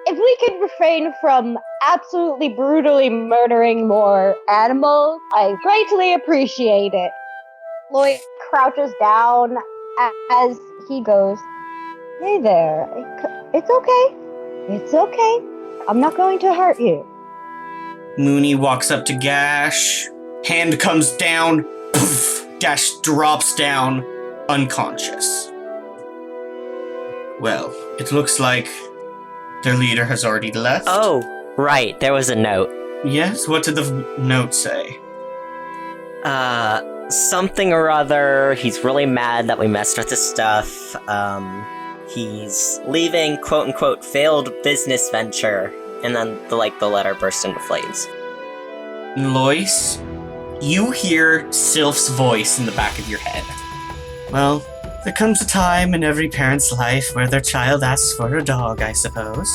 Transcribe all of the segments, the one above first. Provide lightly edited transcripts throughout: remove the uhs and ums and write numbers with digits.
if we could refrain from absolutely brutally murdering more animals, I greatly appreciate it. Lloyd crouches down as he goes, "Hey there, it's okay. It's okay. I'm not going to hurt you." Muuney walks up to Gash. Hand comes down. Poof! Gash drops down, unconscious. Well, it looks like their leader has already left. Oh, right. There was a note. Yes? What did the note say? Something or other. He's really mad that we messed with his stuff. He's leaving, quote-unquote, failed business venture. And then, the letter burst into flames. Lois, you hear Sylph's voice in the back of your head. Well, there comes a time in every parent's life where their child asks for a dog, I suppose.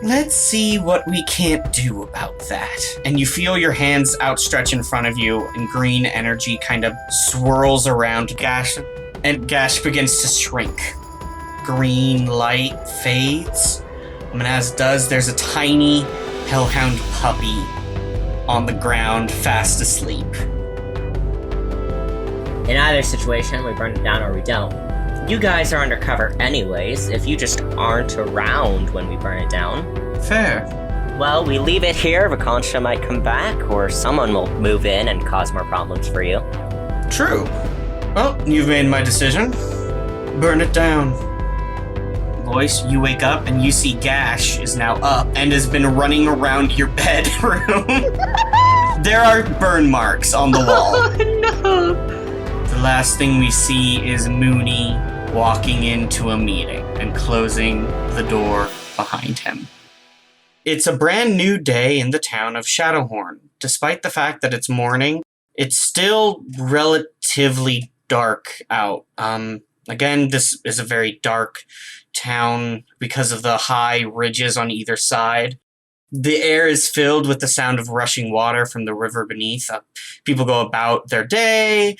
Let's see what we can't do about that. And you feel your hands outstretched in front of you, and green energy kind of swirls around Gash, and Gash begins to shrink. Green light fades, and as does, there's a tiny hellhound puppy on the ground, fast asleep. In either situation, we burn it down or we don't. You guys are undercover anyways, if you just aren't around when we burn it down. Fair. Well, we leave it here, Vakantia might come back, or someone will move in and cause more problems for you. True. Well, you've made my decision. Burn it down. Lois, you wake up and you see Gash is now up and has been running around your bedroom. There are burn marks on the wall. Oh no! The last thing we see is Muuney walking into a meeting and closing the door behind him. It's a brand new day in the town of Shadowhorn. Despite the fact that it's morning, it's still relatively dark out. Again, this is a very dark town because of the high ridges on either side. The air is filled with the sound of rushing water from the river beneath. People go about their day.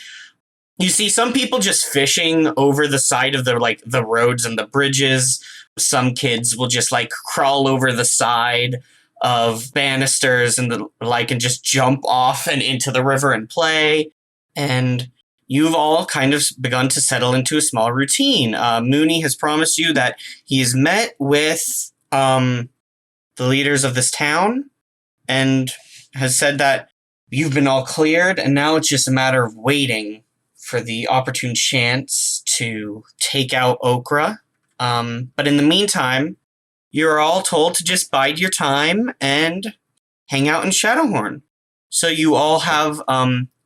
You see some people just fishing over the side of the roads and the bridges. Some kids will just crawl over the side of banisters and and just jump off and into the river and play. And you've all kind of begun to settle into a small routine. Muuney has promised you that he's met with the leaders of this town and has said that you've been all cleared, and now it's just a matter of waiting for the opportune chance to take out Okra. But in the meantime, you're all told to just bide your time and hang out in Shadowhorn. So you all have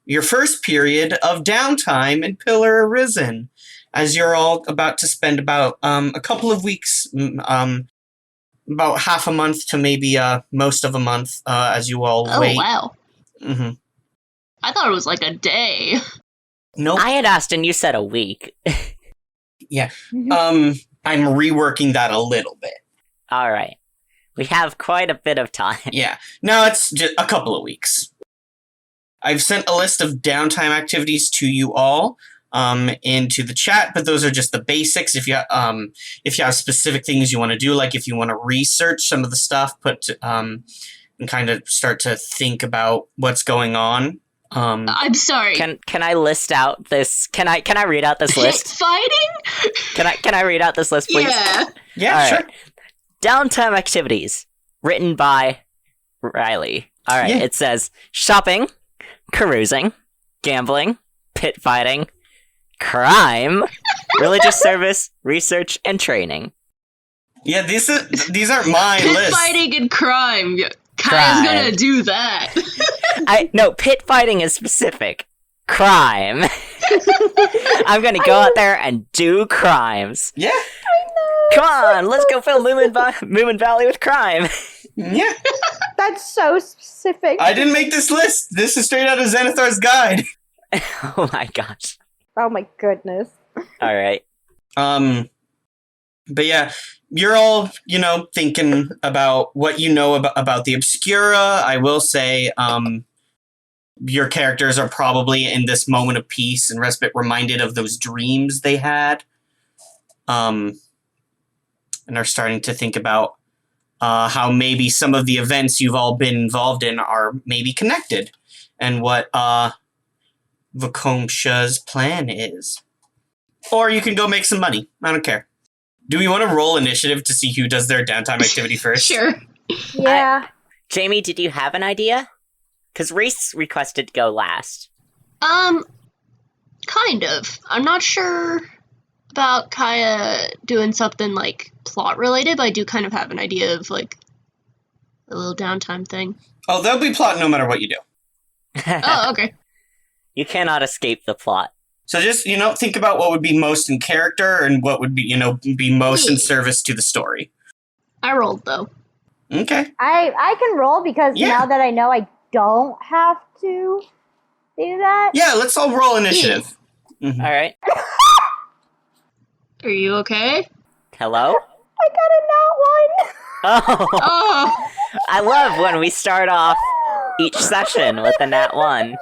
your first period of downtime in Pillar Arisen, as you're all about to spend about a couple of weeks, about half a month to maybe most of a month, as you all wait. Oh, wow. Mm-hmm. I thought it was like a day. Nope. I had asked and you said a week. Yeah. I'm reworking that a little bit. Alright. We have quite a bit of time. Yeah. No, it's just a couple of weeks. I've sent a list of downtime activities to you all into the chat, but those are just the basics. If you have specific things you want to do, like if you want to research some of the stuff, and kind of start to think about what's going on. I'm sorry. Can I list out this? Can I read out this list? Fighting? Can I read out this list, please? Yeah, All sure. right. Downtime activities written by Riley. All right. Yeah. It says shopping, carousing, gambling, pit fighting, crime, religious service, research, and training. Yeah, these aren't my Pit list. fighting and crime. Crime. Kaya's gonna do that. No, pit fighting is specific. Crime. I'm gonna go out there and do crimes. Yeah. Come on, let's go fill Moomin Valley with crime. Yeah. That's so specific. I didn't make this list. This is straight out of Xanathar's guide. Oh my gosh. Oh my goodness. All right. But yeah, you're all, thinking about what you know about the Obscura. I will say, your characters are probably in this moment of peace and respite reminded of those dreams they had. And are starting to think about how maybe some of the events you've all been involved in are maybe connected, and what Vakomsha's plan is. Or you can go make some money. I don't care. Do we want to roll initiative to see who does their downtime activity first? Sure. Yeah. Jamie, did you have an idea? Because Reese requested to go last. Kind of. I'm not sure about Kaya doing something, like, plot-related, but I do kind of have an idea of, like, a little downtime thing. Oh, there'll be plot no matter what you do. Oh, okay. You cannot escape the plot. So just, think about what would be most in character and what would be, be most in service to the story. I rolled, though. Okay. I can roll because Yeah. now that I know I don't have to do that. Yeah, let's all roll initiative. Mhm. All right. Are you okay? Hello? I got a nat one. Oh, Oh! I love when we start off each session with a nat 1.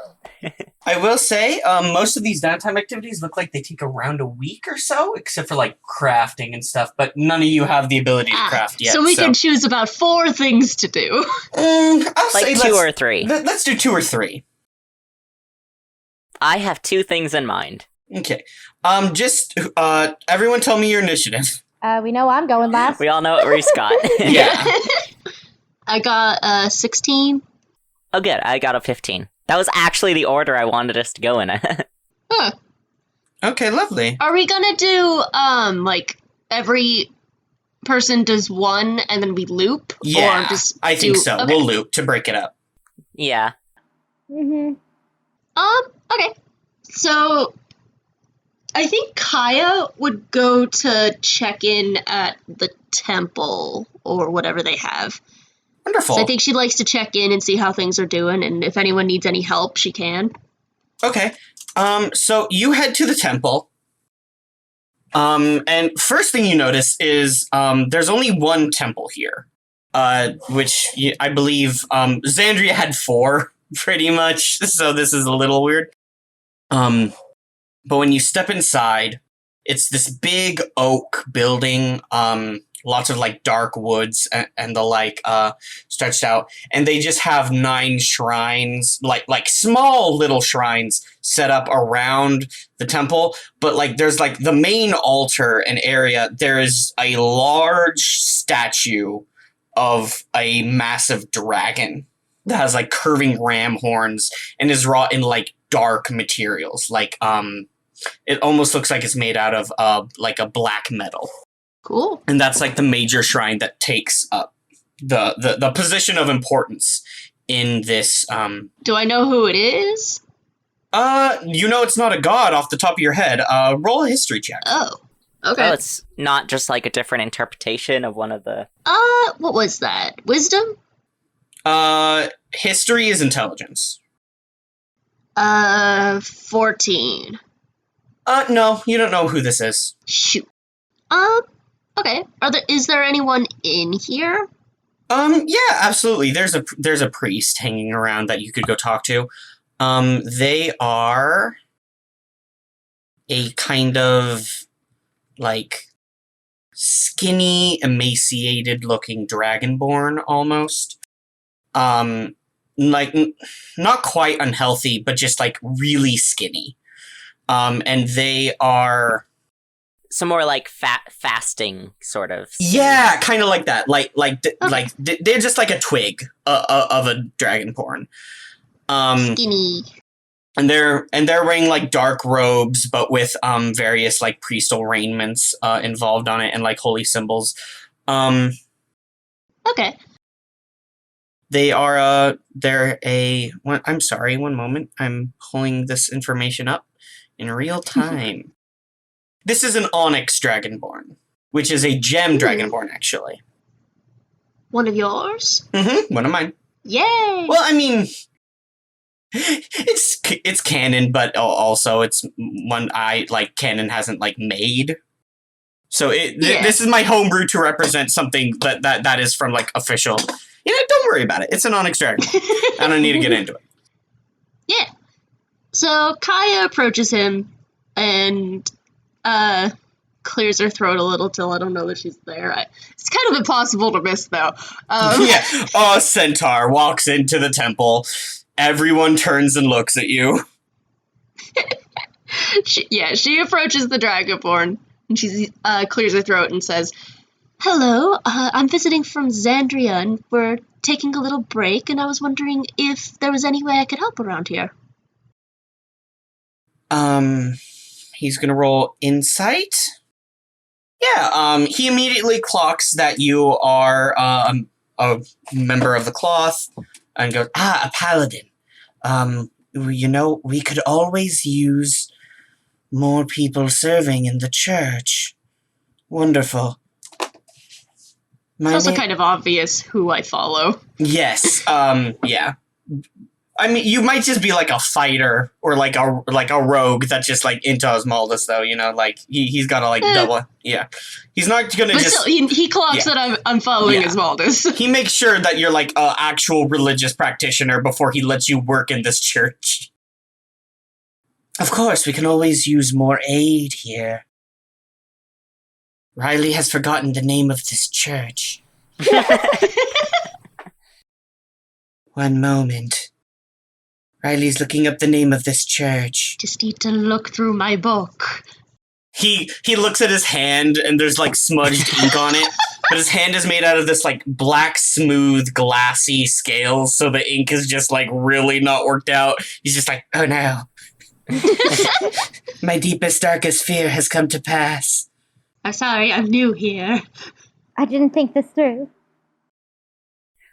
I will say, most of these downtime activities look like they take around a week or so, except for, like, crafting and stuff, but none of you have the ability to craft yet. So we can choose about 4 things to do. I'll say Like 2 or 3. Let's do 2 or 3. I have 2 things in mind. Okay. Everyone tell me your initiative. We know I'm going last. We all know what Reese got. Yeah. I got 16. Oh, good. I got a 15. That was actually the order I wanted us to go in. Huh. Okay, lovely. Are we gonna do, like, every person does 1 and then we loop? Yeah, Or just I think so. Okay. We'll loop to break it up. Yeah. Mm-hmm. Okay. So, I think Kaya would go to check in at the temple or whatever they have. Wonderful. So I think she likes to check in and see how things are doing, and if anyone needs any help, she can. Okay. So you head to the temple. And first thing you notice is there's only one temple here. Which I believe Xandria had 4, pretty much. So this is a little weird. But when you step inside, it's this big oak building, lots of like dark woods and the like stretched out, and they just have 9 shrines, like small little shrines set up around the temple. But like there's like the main altar and area, there is a large statue of a massive dragon that has like curving ram horns and is wrought in like dark materials, like it almost looks like it's made out of like a black metal. Cool. And that's like the major shrine that takes up the position of importance in this. Do I know who it is? It's not a god off the top of your head. Roll a history check. Oh. Okay. Oh, it's not just like a different interpretation of one of the... What was that? Wisdom? History is intelligence. 14. No, you don't know who this is. Shoot. Okay. Is there anyone in here? Yeah, absolutely. There's a priest hanging around that you could go talk to. They are a kind of like skinny, emaciated looking dragonborn almost. Like not quite unhealthy, but just like really skinny. And they are some more like fasting sort of. Yeah, kind of like that. Like they're just like a twig of a dragonborn. Skinny. And they're wearing like dark robes, but with various like priestly raiments involved on it and like holy symbols. Okay. I'm sorry, one moment. I'm pulling this information up in real time. This is an onyx dragonborn, which is a gem dragonborn, actually. One of yours? Mm-hmm, one of mine. Yay! Well, I mean, it's canon, but also it's one canon hasn't like made. So this is my homebrew to represent something that is from like official. Don't worry about it. It's an onyx dragon. I don't need to get into it. Yeah. So Kaya approaches him and clears her throat a little to let him know that she's there. It's kind of impossible to miss, though. Yeah. Oh, Centaur walks into the temple. Everyone turns and looks at you. She approaches the Dragonborn, and she clears her throat and says, "Hello, I'm visiting from Xandria, and we're taking a little break, and I was wondering if there was any way I could help around here." He's gonna roll insight. Yeah, he immediately clocks that you are a member of the cloth and goes, a paladin. We could always use more people serving in the church. Wonderful. It's also kind of obvious who I follow. Yes, yeah. I mean, you might just be like a fighter or like a rogue that's just like into Osmaldus, though. Like he's got to like double. Yeah, he's not gonna but still, he clocks that I'm following Osmaldus. He makes sure that you're like an actual religious practitioner before he lets you work in this church. Of course, we can always use more aid here. Riley has forgotten the name of this church. One moment. Riley's looking up the name of this church. Just need to look through my book. He looks at his hand and there's like smudged ink on it, but his hand is made out of this like black, smooth, glassy scales, so the ink is just like really not worked out. He's just like, oh no. My deepest, darkest fear has come to pass. I'm sorry, I'm new here. I didn't think this through.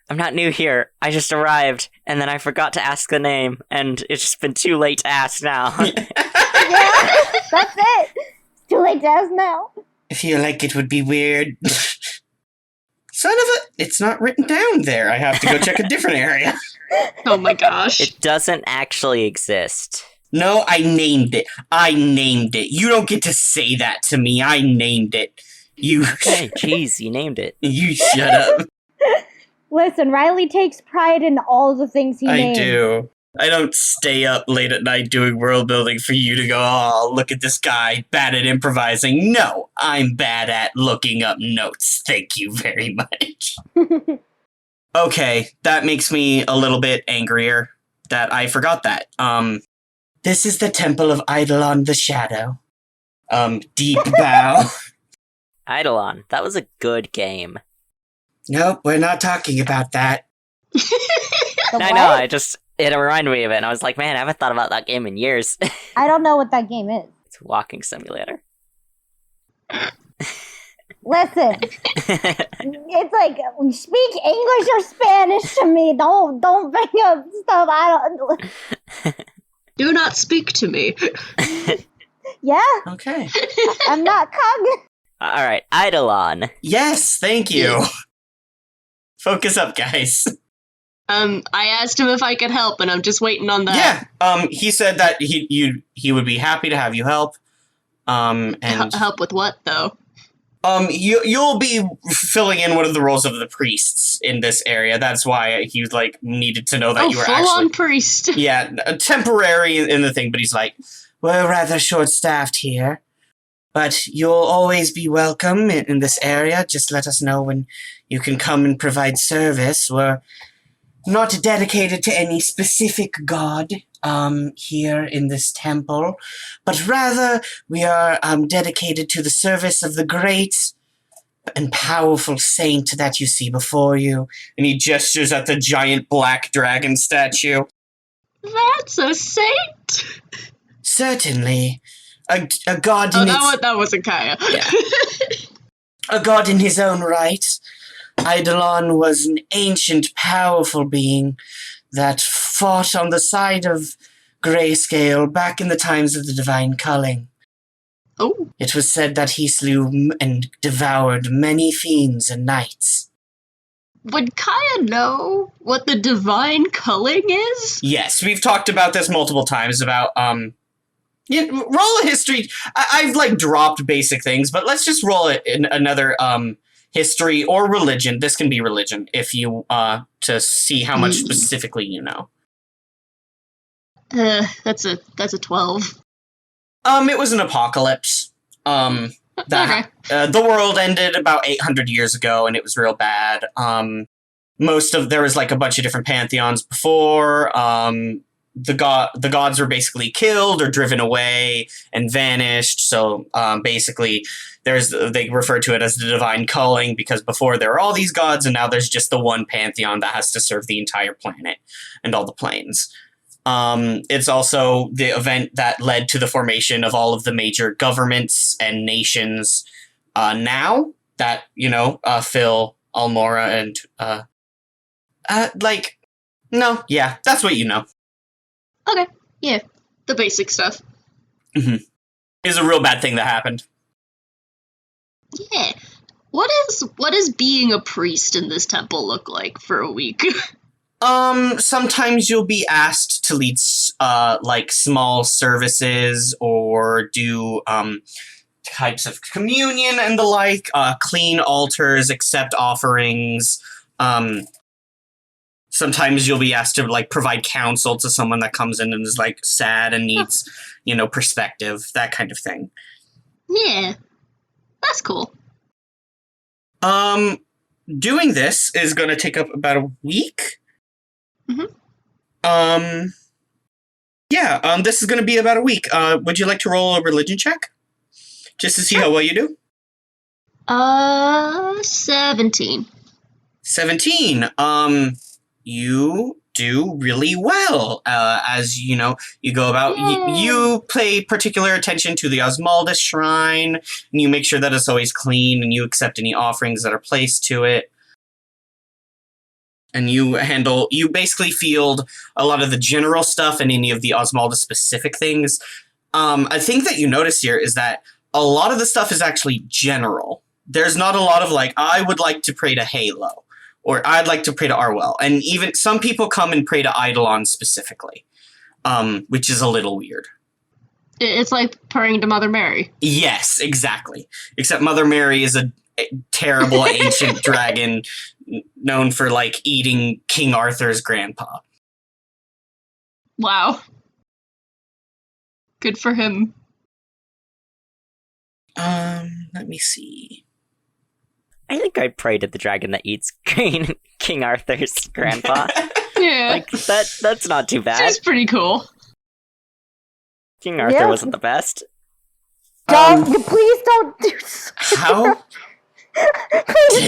I'm not new here. I just arrived, and then I forgot to ask the name, and it's just been too late to ask now. Yeah, that's it. It's too late to ask now. I feel like it would be weird. Son of a... It's not written down there. I have to go check a different area. Oh my gosh. It doesn't actually exist. No, I named it. You don't get to say that to me. I named it. You... Okay, jeez, you named it. You shut up. Listen, Riley takes pride in all the things he names. I do. I don't stay up late at night doing world building for you to go, oh, look at this guy, bad at improvising. No, I'm bad at looking up notes. Thank you very much. Okay, that makes me a little bit angrier that I forgot that. This is the Temple of Eidolon the Shadow. Deep bow. Eidolon, that was a good game. Nope, we're not talking about that. I know, it reminded me of it, and I was like, man, I haven't thought about that game in years. I don't know what that game is. It's a walking simulator. Listen, it's like, speak English or Spanish to me. Don't bring up stuff I don't... Do not speak to me. Yeah? Okay. I'm not cognizant. Alright, Eidolon. Yes, thank you. Focus up, guys. I asked him if I could help, and I'm just waiting on that. Yeah. He said that he would be happy to have you help. And help with what, though? You'll be filling in one of the roles of the priests in this area. That's why he like needed to know that you were full actually on priest. Yeah, temporary in the thing. But he's like, we're rather short-staffed here. But you'll always be welcome in this area. Just let us know when you can come and provide service. We're not dedicated to any specific god here in this temple, but rather we are dedicated to the service of the great and powerful saint that you see before you. And he gestures at the giant black dragon statue. That's a saint? Certainly. A god in that wasn't Kaya. Yeah. A god in his own right. Eidolon was an ancient, powerful being that fought on the side of Grayscale back in the times of the Divine Culling. Oh. It was said that he slew and devoured many fiends and knights. Would Kaya know what the Divine Culling is? Yes, we've talked about this multiple times about, roll a history. I've, like, dropped basic things, but let's just roll it in another, history or religion. This can be religion if you, to see how much specifically you know. That's a 12. It was an apocalypse. Okay. The world ended about 800 years ago, and it was real bad. There was like a bunch of different pantheons before. The gods were basically killed or driven away and vanished. So basically, they refer to it as the divine culling, because before there were all these gods, and now there's just the one pantheon that has to serve the entire planet and all the planes. It's also the event that led to the formation of all of the major governments and nations. Now that Phil, Almora, and that's what you know. Okay, yeah, the basic stuff. Mm-hmm. It's a real bad thing that happened. Yeah. What is being a priest in this temple look like for a week? Sometimes you'll be asked to lead, small services or do, types of communion and the like, clean altars, accept offerings. Sometimes you'll be asked to, provide counsel to someone that comes in and is, sad and needs, perspective, that kind of thing. Yeah. That's cool. Doing this is going to take up about a week. Mm-hmm. This is going to be about a week. Would you like to roll a religion check? Just to see how well you do? 17. 17. You do really well. As you go about, you pay particular attention to the Osmaldus shrine, and you make sure that it's always clean, and you accept any offerings that are placed to it. And you basically field a lot of the general stuff and any of the Osmaldus specific things. I think that you notice here is that a lot of the stuff is actually general. There's not a lot of I would like to pray to Halo, or I'd like to pray to Arwell. And even some people come and pray to Eidolon specifically, which is a little weird. It's like praying to Mother Mary. Yes, exactly. Except Mother Mary is a terrible ancient dragon known for eating King Arthur's grandpa. Wow. Good for him. Let me see. I think I'd pray to the dragon that eats King Arthur's grandpa. Yeah. That's not too bad. She's pretty cool. King Arthur wasn't the best. Please don't do so. How? Please,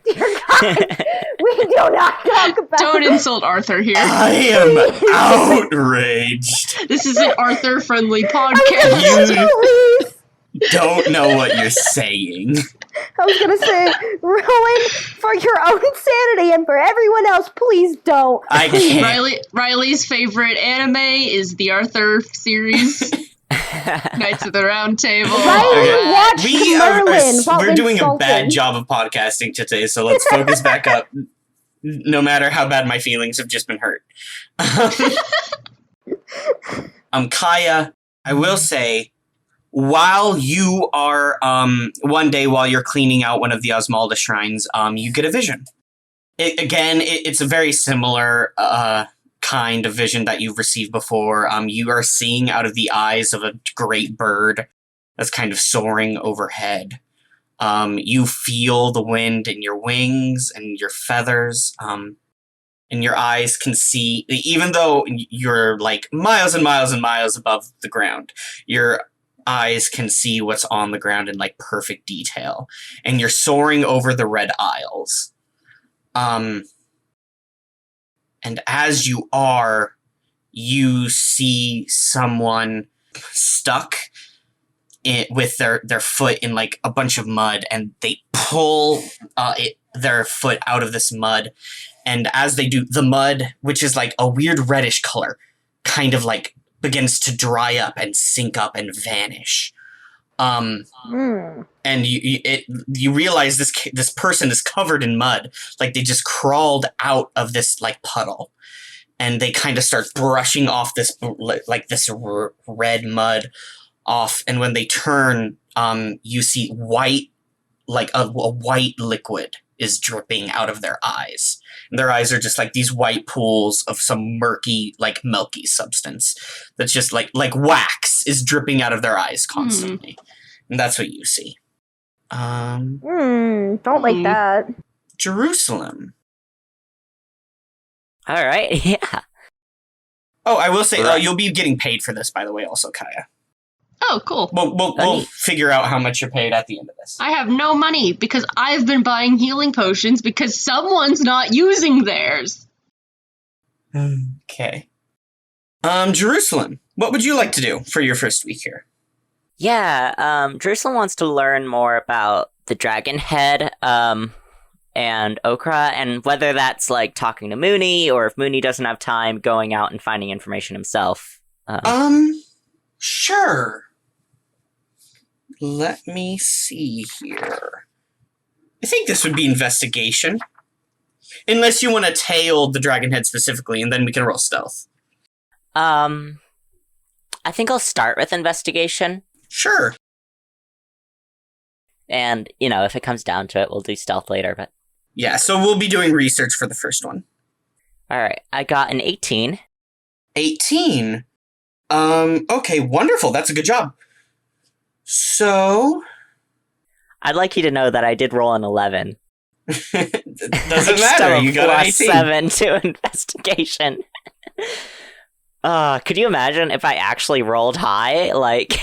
dear God, we do not talk about. Don't insult Arthur here. I am outraged. This is an Arthur-friendly podcast. You don't know what you're saying. I was gonna say, Rowan, for your own sanity and for everyone else, please don't. I can't. Riley's favorite anime is the Arthur series. Knights of the Round Table. Riley watched Merlin. We're doing a bad job of podcasting today, so let's focus back up. No matter how bad my feelings have just been hurt. Kaya, I will say, while you are, one day while you're cleaning out one of the Osmaldus shrines, you get a vision. It's a very similar, kind of vision that you've received before. You are seeing out of the eyes of a great bird that's kind of soaring overhead. You feel the wind in your wings and your feathers, and your eyes can see, even though you're miles and miles and miles above the ground, your eyes can see what's on the ground in perfect detail, and you're soaring over the Red Isles. And as you are, you see someone stuck with their foot in a bunch of mud, and they pull their foot out of this mud. And as they do, the mud, which is a weird reddish color, kind of begins to dry up and sink up and vanish. And you realize this person is covered in mud, they just crawled out of this puddle, and they kind of start brushing off this this red mud off. And when they turn, you see white, a white liquid is dripping out of their eyes, and their eyes are just these white pools of some murky, milky substance that's just like wax is dripping out of their eyes constantly. And that's what you see. Don't like that. Jerusalem. All right, yeah. Oh, I will say, Right. you'll be getting paid for this, by the way, also, Kaya. Oh, cool. We'll figure out how much you're paid at the end of this. I have no money because I've been buying healing potions because someone's not using theirs. Okay. Jerusalem, what would you like to do for your first week here? Yeah, Jerusalem wants to learn more about the Dragon Head, and Okra, and whether that's, like, talking to Muuney, or if Muuney doesn't have time, going out and finding information himself. Sure. Let me see here. I think this would be investigation. Unless you want to tail the Dragon Head specifically, and then we can roll stealth. I think I'll start with investigation. Sure. And, if it comes down to it, we'll do stealth later, but... Yeah, so we'll be doing research for the first one. Alright, I got an 18. 18? Okay, wonderful. That's a good job. So... I'd like you to know that I did roll an 11. Doesn't matter, you got an 18. +7 to investigation. Could you imagine if I actually rolled high? Like...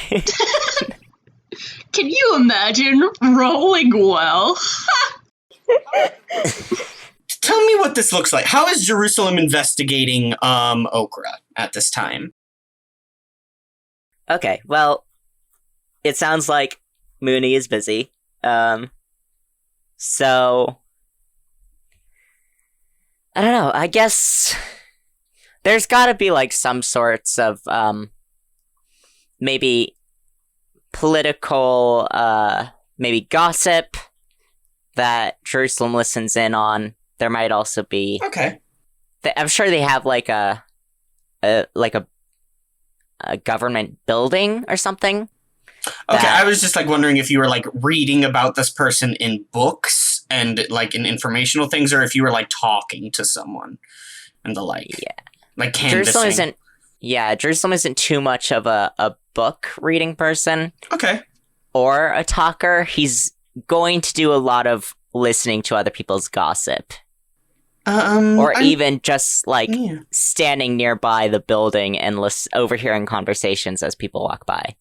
Can you imagine rolling well? Tell me what this looks like. How is Jerusalem investigating Okra at this time? Okay, well, it sounds like Muuney is busy. So I don't know. I guess there's got to be like some sorts of maybe political maybe gossip that Jerusalem listens in on. There might also be I'm sure they have like a government building or something. Okay, I was just like wondering if you were like reading about this person in books and like in informational things, or if you were like talking to someone and the like. Yeah, like canvassing. Jerusalem isn't too much of a book reading person. Okay. Or a talker. He's going to do a lot of listening to other people's gossip. Even just like standing nearby the building and overhearing conversations as people walk by.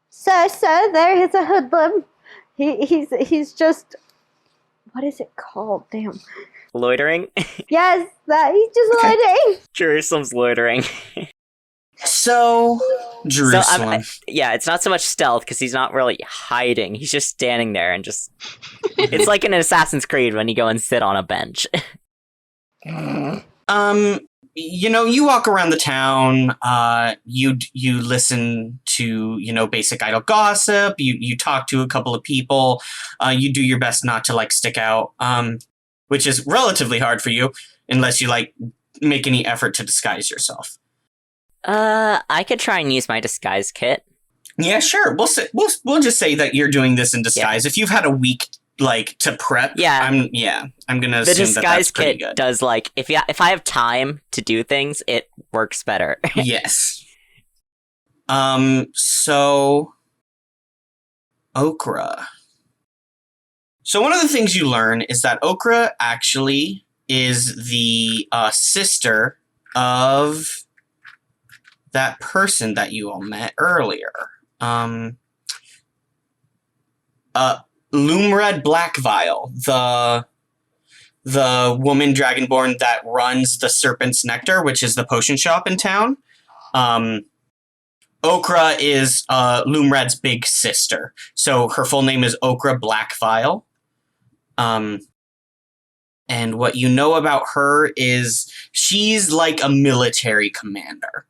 Sir, there is a hoodlum. He's just... What is it called? Damn. Loitering? Yes, he's just loitering. Jerusalem's loitering. So, Jerusalem. It's not so much stealth, because he's not really hiding. He's just standing there and just... It's like in Assassin's Creed when you go and sit on a bench. You walk around the town, you listen to, basic idle gossip, you talk to a couple of people, you do your best not to, like, stick out, which is relatively hard for you, unless you, like, make any effort to disguise yourself. I could try and use my disguise kit. Yeah, sure. We'll just say that you're doing this in disguise. Yeah. If you've had a week like to prep, I'm gonna assume the disguise kit good. Does like if I have time to do things, it works better. Yes. So Okra. So one of the things you learn is that Okra actually is the sister of that person that you all met earlier. Loomred Blackvial, the woman dragonborn that runs the Serpent's Nectar, which is the potion shop in town. Okra is Loomred's big sister. So her full name is Okra Blackvial. And what you know about her is she's like a military commander.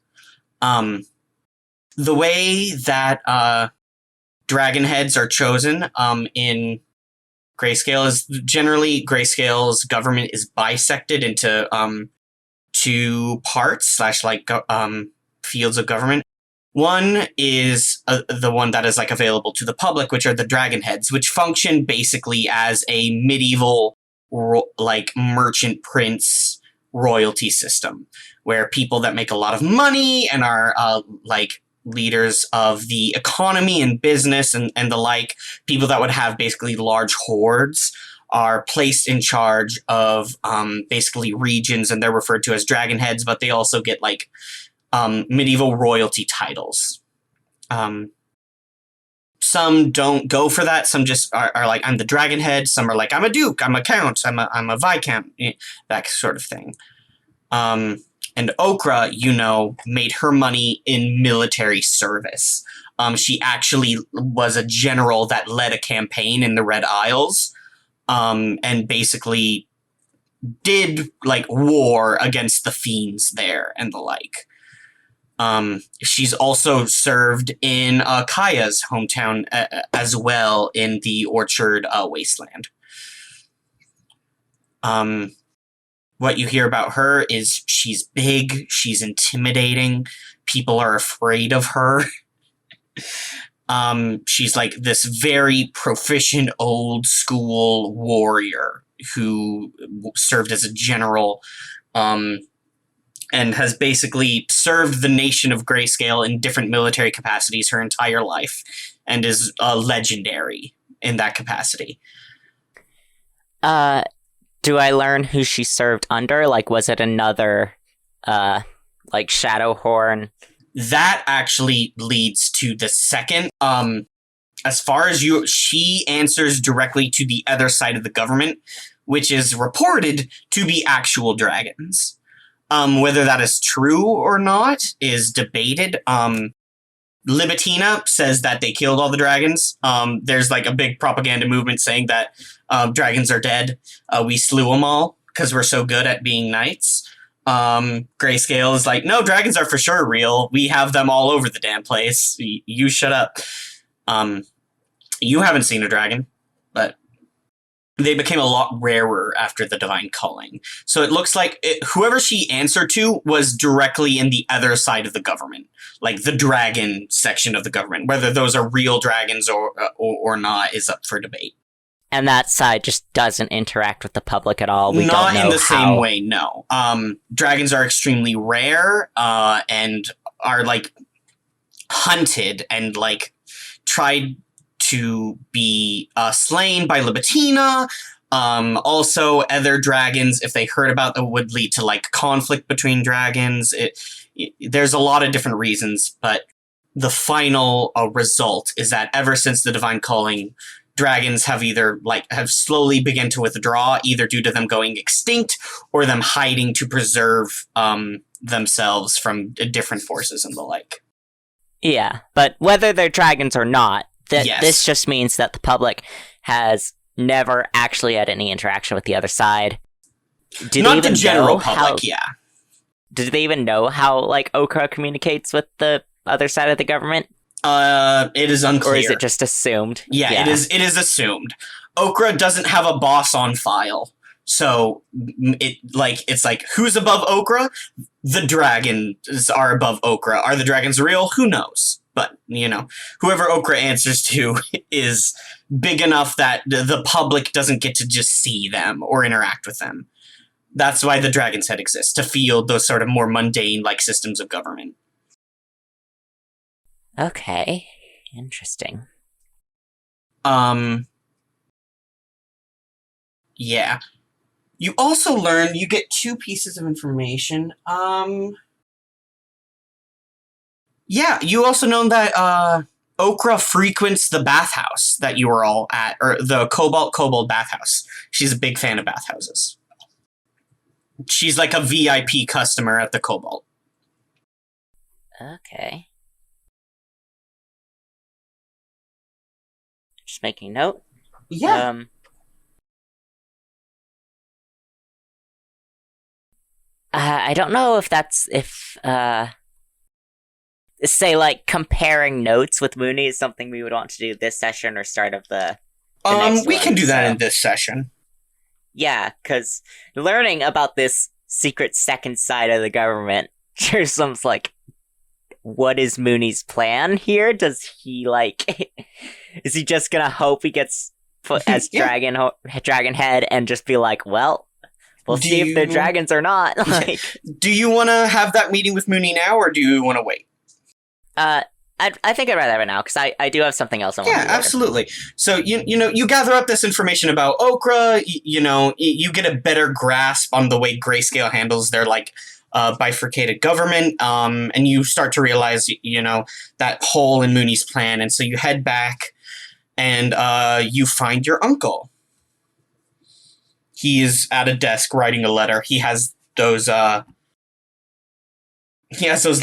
The way that dragon heads are chosen in Grayscale is generally Grayscale's government is bisected into two parts / fields of government. One is the one that is like available to the public, which are the dragon heads, which function basically as a medieval merchant prince royalty system, where people that make a lot of money and are leaders of the economy and business and the like, people that would have basically large hordes, are placed in charge of basically regions, and they're referred to as dragon heads, but they also get like medieval royalty titles. Some don't go for that. Some just are like, I'm the dragon head. Some are like, I'm a duke, I'm a count, I'm a viscount, that sort of thing. And Okra, made her money in military service. She actually was a general that led a campaign in the Red Isles, and basically did like war against the fiends there and the like. She's also served in Kaya's hometown as well, in the Orchard Wasteland. What you hear about her is she's big, she's intimidating, people are afraid of her. She's like this very proficient old school warrior who served as a general, and has basically served the nation of Grayscale in different military capacities her entire life, and is legendary in that capacity. Do I learn who she served under? Like, was it another, like, Shadowhorn? That actually leads to the second. As far as she answers directly to the other side of the government, which is reported to be actual dragons. Whether that is true or not is debated. Libitina says that they killed all the dragons. There's like a big propaganda movement saying that dragons are dead. We slew them all because we're so good at being knights. Grayscale is like, no, dragons are for sure real. We have them all over the damn place. You shut up. You haven't seen a dragon, but they became a lot rarer after the Divine Calling. So it looks like whoever she answered to was directly in the other side of the government, like the dragon section of the government. Whether those are real dragons or not is up for debate. And that side just doesn't interact with the public at all. We Not don't know in the how... same way, no. Dragons are extremely rare, and are like hunted and like tried to be slain by Libitina. Also, other dragons, if they heard about them, would lead to like conflict between dragons. There's a lot of different reasons, but the final result is that ever since the Divine Calling, dragons have have slowly begun to withdraw, either due to them going extinct or them hiding to preserve themselves from different forces and the like. Yeah, but whether they're dragons or not, Yes. This just means that the public has never actually had any interaction with the other side. Not the general public, yeah. Do they even know how, like, Okra communicates with the other side of the government? It is unclear. Or is it just assumed? Yeah, it is assumed. Okra doesn't have a boss on file. So it's like who's above Okra? The dragons are above Okra. Are the dragons real? Who knows? But, whoever Okra answers to is big enough that the public doesn't get to just see them or interact with them. That's why the Dragon's Head exists, to field those sort of more mundane like systems of government. Okay. Interesting. Yeah. You also learn, you get 2 pieces of information. Yeah, you also know that Okra frequents the bathhouse that you were all at, or the Kobold bathhouse. She's a big fan of bathhouses. She's like a VIP customer at the Kobold. Okay. Just making note. Yeah. I don't know if say, like, comparing notes with Muuney is something we would want to do this session or start of the next we one, can do that in this session. Yeah, because learning about this secret second side of the government sure seems like, what is Muuney's plan here? Does he, like, is he just gonna hope he gets put as dragon head and just be like, well, we'll see if they're dragons or not? Like, do you want to have that meeting with Muuney now, or do you want to wait? I think I'd rather have it now, because I do have something else I want to Yeah, do later. absolutely. So you gather up this information about Okra. You get a better grasp on the way Grayscale handles their bifurcated government. And you start to realize that hole in Muuney's plan, and so you head back, and you find your uncle. He is at a desk writing a letter. He has those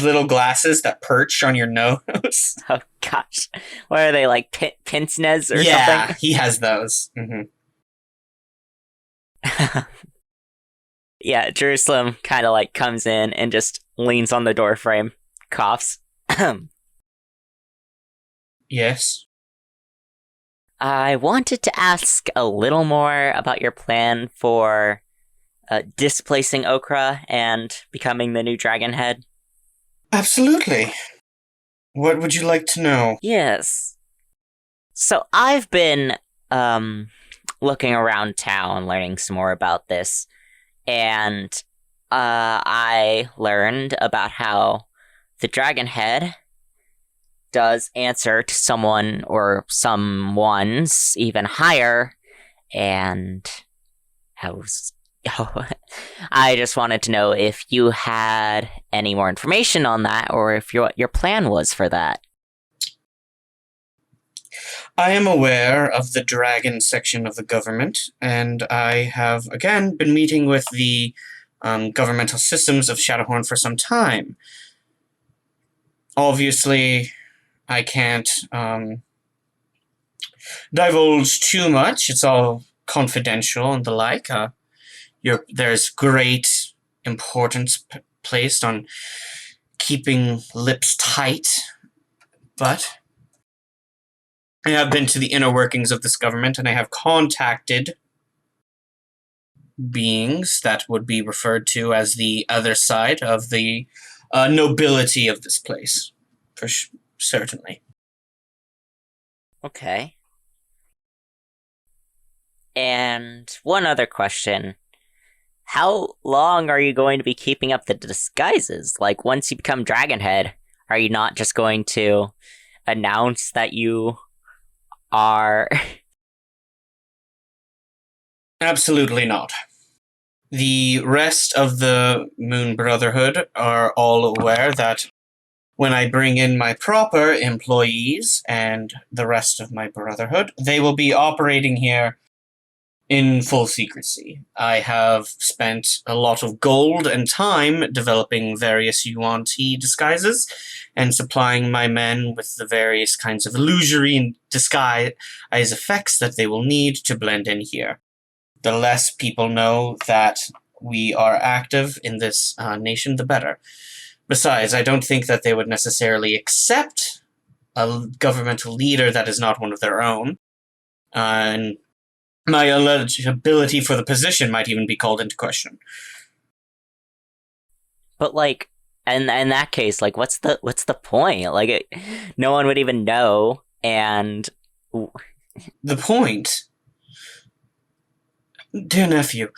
little glasses that perch on your nose. Oh gosh, what are they, like pince-nez or Yeah, something? he has those. Mm-hmm. Yeah, Jerusalem kind of like comes in and just leans on the door frame, coughs. Yes. I wanted to ask a little more about your plan for displacing Okra and becoming the new Dragon Head. Absolutely. What would you like to know? Yes. So I've been looking around town, learning some more about this, and I learned about how the Dragon Head does answer to someone or someone's even higher, and I just wanted to know if you had any more information on that, or if what your plan was for that. I am aware of the dragon section of the government, and I have, again, been meeting with the governmental systems of Shadowhorn for some time. Obviously, I can't divulge too much. It's all confidential and the like. There's great importance placed on keeping lips tight, but I have been to the inner workings of this government, and I have contacted beings that would be referred to as the other side of the nobility of this place, certainly. Okay. And one other question. How long are you going to be keeping up the disguises? Like, once you become Dragonhead, are you not just going to announce that you are... Absolutely not. The rest of the Moon Brotherhood are all aware that when I bring in my proper employees and the rest of my Brotherhood, they will be operating here in full secrecy. I have spent a lot of gold and time developing various Yuan-Ti disguises and supplying my men with the various kinds of illusory and disguise effects that they will need to blend in here. The less people know that we are active in this nation, the better. Besides, I don't think that they would necessarily accept a governmental leader that is not one of their own. And my eligibility for the position might even be called into question. But, like, in that case, like, what's the point? Like, no one would even know, and... The point... Dear nephew,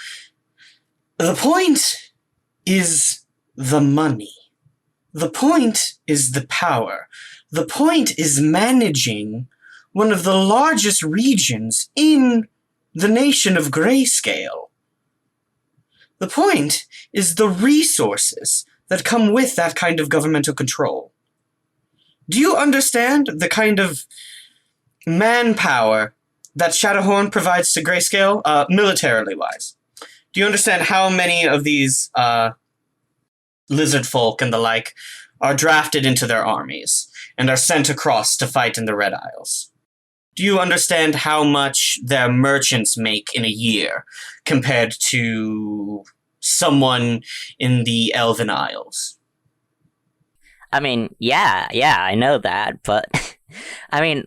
the point is the money. The point is the power. The point is managing one of the largest regions in the nation of Grayscale. The point is the resources that come with that kind of governmental control. Do you understand the kind of manpower that Shadowhorn provides to Grayscale, militarily wise? Do you understand how many of these lizard folk and the like are drafted into their armies and are sent across to fight in the Red Isles? Do you understand how much their merchants make in a year compared to someone in the Elven Isles? I mean, yeah, I know that, but... I mean...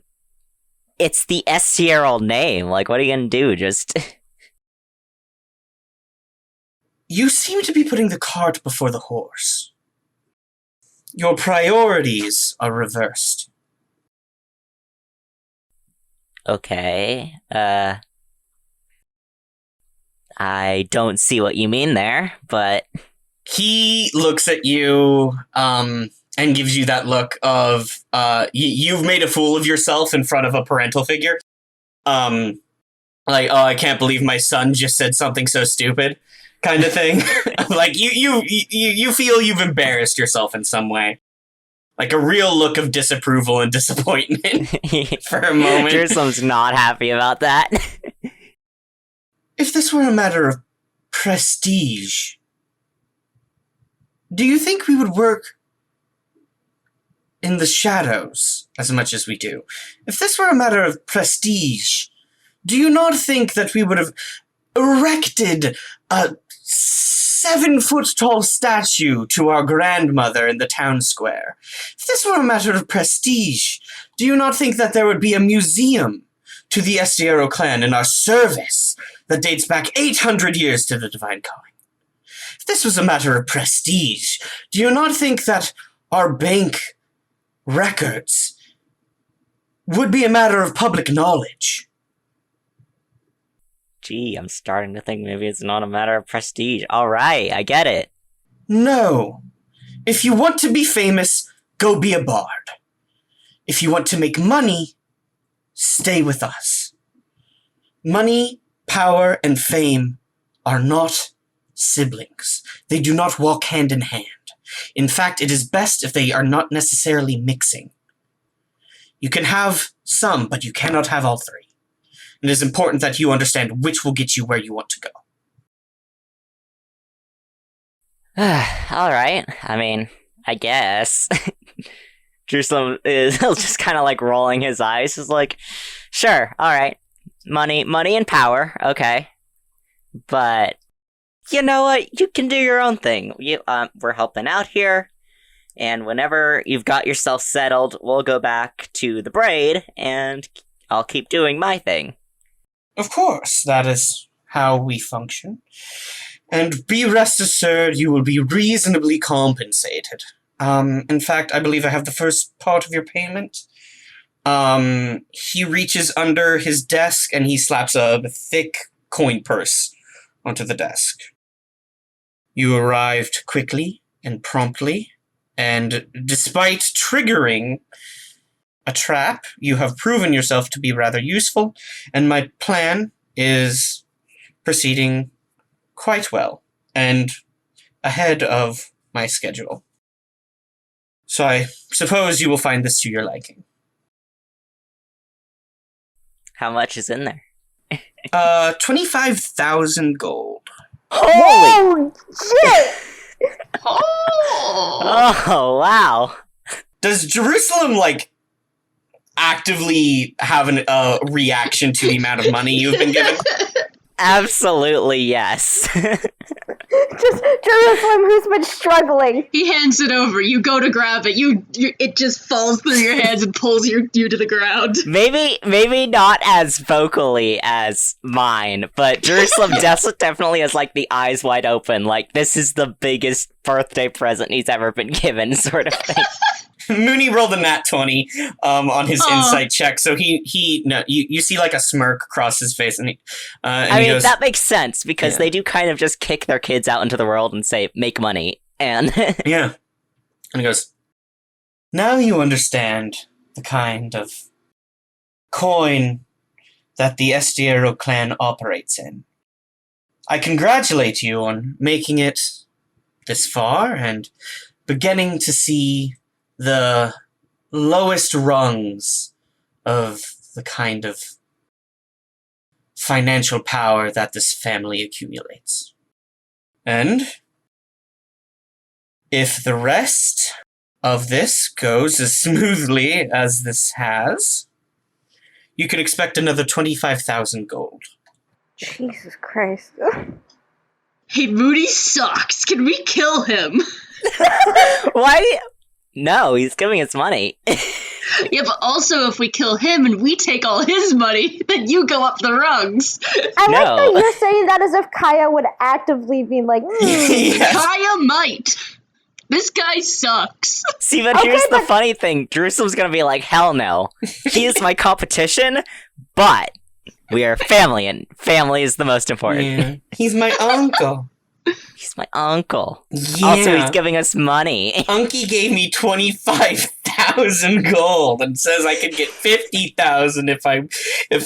It's the Estieril name. Like, what are you gonna do? Just... You seem to be putting the cart before the horse. Your priorities are reversed. Okay, I don't see what you mean there, but... He looks at you, and gives you that look of you've made a fool of yourself in front of a parental figure. Like, oh, I can't believe my son just said something so stupid, kind of thing. Like you feel you've embarrassed yourself in some way. Like a real look of disapproval and disappointment for a moment. Jerusalem's not happy about that. If this were a matter of prestige, do you think we would work in the shadows as much as we do? If this were a matter of prestige, do you not think that we would have erected a 7-foot-tall statue to our grandmother in the town square? If this were a matter of prestige, do you not think that there would be a museum to the Estieril clan in our service that dates back 800 years to the Divine Calling? If this was a matter of prestige, do you not think that our bank records would be a matter of public knowledge? Gee, I'm starting to think maybe it's not a matter of prestige. Alright, I get it. No. If you want to be famous, go be a bard. If you want to make money, stay with us. Money, power, and fame are not siblings. They do not walk hand in hand. In fact, it is best if they are not necessarily mixing. You can have some, but you cannot have all three. It is important that you understand which will get you where you want to go. Alright, I mean, I guess. Jerusalem is just kind of like rolling his eyes. He's like, sure, alright. Money and power, okay. But, you know what? You can do your own thing. We're helping out here. And whenever you've got yourself settled, we'll go back to the braid, and I'll keep doing my thing. Of course, that is how we function. And be rest assured, you will be reasonably compensated. In fact, I believe I have the first part of your payment. He reaches under his desk and he slaps a thick coin purse onto the desk. You arrived quickly and promptly, and despite triggering a trap, you have proven yourself to be rather useful, and my plan is proceeding quite well and ahead of my schedule. So I suppose you will find this to your liking. How much is in there? 25,000 gold. Holy! shit! Oh, wow. Does Jerusalem, actively have a reaction to the amount of money you've been given? Absolutely, yes. Just Jerusalem, who's been struggling. He hands it over. You go to grab it. It just falls through your hands and pulls you to the ground. Maybe not as vocally as mine, but Jerusalem definitely has the eyes wide open, this is the biggest birthday present he's ever been given, sort of thing. Muuney rolled a nat 20 on his insight check, so you see a smirk across his face, and he goes, that makes sense, because they do kind of just kick their kids out into the world and say, make money, and... Yeah. And he goes, now you understand the kind of coin that the Estieril clan operates in. I congratulate you on making it this far, and beginning to see the lowest rungs of the kind of financial power that this family accumulates. And if the rest of this goes as smoothly as this has, you can expect another 25,000 gold. Jesus Christ. Hey, Moody sucks. Can we kill him? Why? No, he's giving us money. Yeah, but also if we kill him and we take all his money, then you go up the rungs. I like that you're saying that as if Kaya would actively be like, Yes. Kaya might. This guy sucks. See, but here's the funny thing. Jerusalem's gonna be like, hell no. He is my competition, but we are family, and family is the most important. Yeah. He's my uncle. He's my uncle. Yeah. Also, he's giving us money. Unky gave me 25,000 gold and says I could get 50,000 if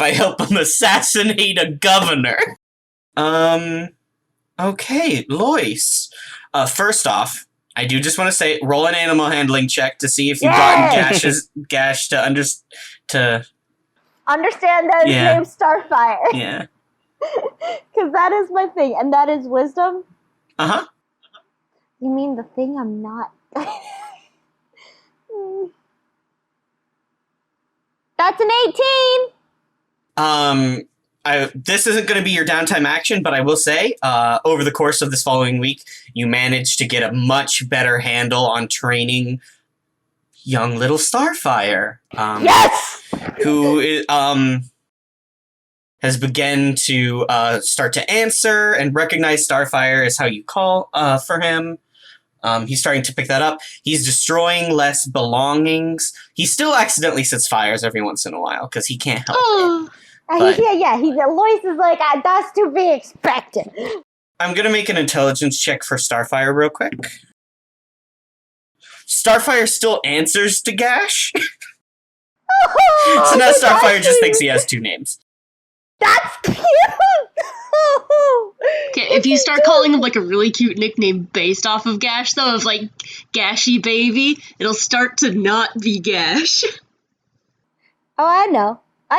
I help him assassinate a governor. Okay, Lois. First off, I do just want to say, roll an animal handling check to see if you've gotten Gash to Understand that his name's Starfire. Yeah. Because that is my thing, and that is wisdom. Uh-huh. You mean the thing I'm not? That's an 18! This isn't going to be your downtime action, but I will say, over the course of this following week, you managed to get a much better handle on training young little Starfire. Yes! Who is, has begun to start to answer and recognize Starfire as how you call for him. He's starting to pick that up. He's destroying less belongings. He still accidentally sets fires every once in a while because he can't help it. But Lois is like, that's to be expected. I'm going to make an intelligence check for Starfire real quick. Starfire still answers to Gash. So now Starfire just thinks he has two names. That's cute! Okay, if you start calling him like a really cute nickname based off of Gash, though, of like Gashy Baby, it'll start to not be Gash. Oh, I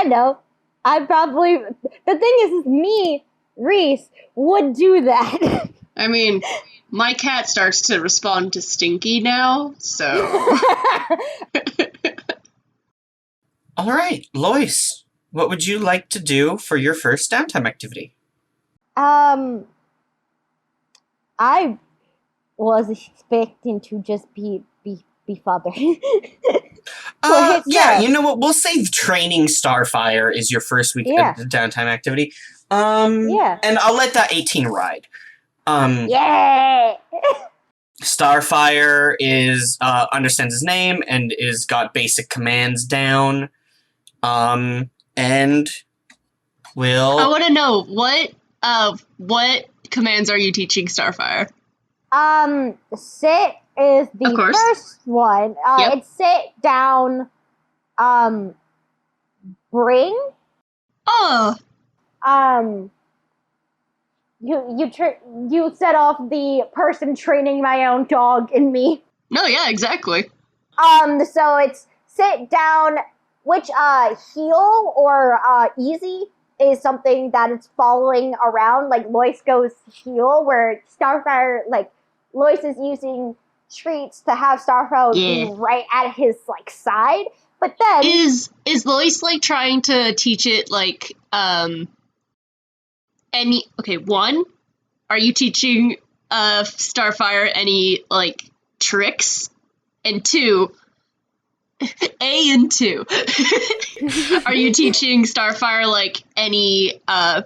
know. I probably... The thing is me, Reese, would do that. I mean, my cat starts to respond to Stinky now, so... All right, Lois, what would you like to do for your first downtime activity? I was expecting to just be father. Yeah, you know what? We'll say training Starfire is your first week downtime activity. And I'll let that 18 ride. Yeah. Starfire is understands his name and is got basic commands down. And will... I want to know, what commands are you teaching Starfire? Sit is the first one. It's sit, down, bring. Oh. You set off the person training my own dog in me. No, yeah, exactly. So it's sit down, which heal or easy is something that it's following around. Like Lois goes heal, where Starfire, like Lois is using treats to have Starfire be right at his like side. But then is Lois like trying to teach it like one, are you teaching Starfire any like tricks? And two, are you teaching Starfire like any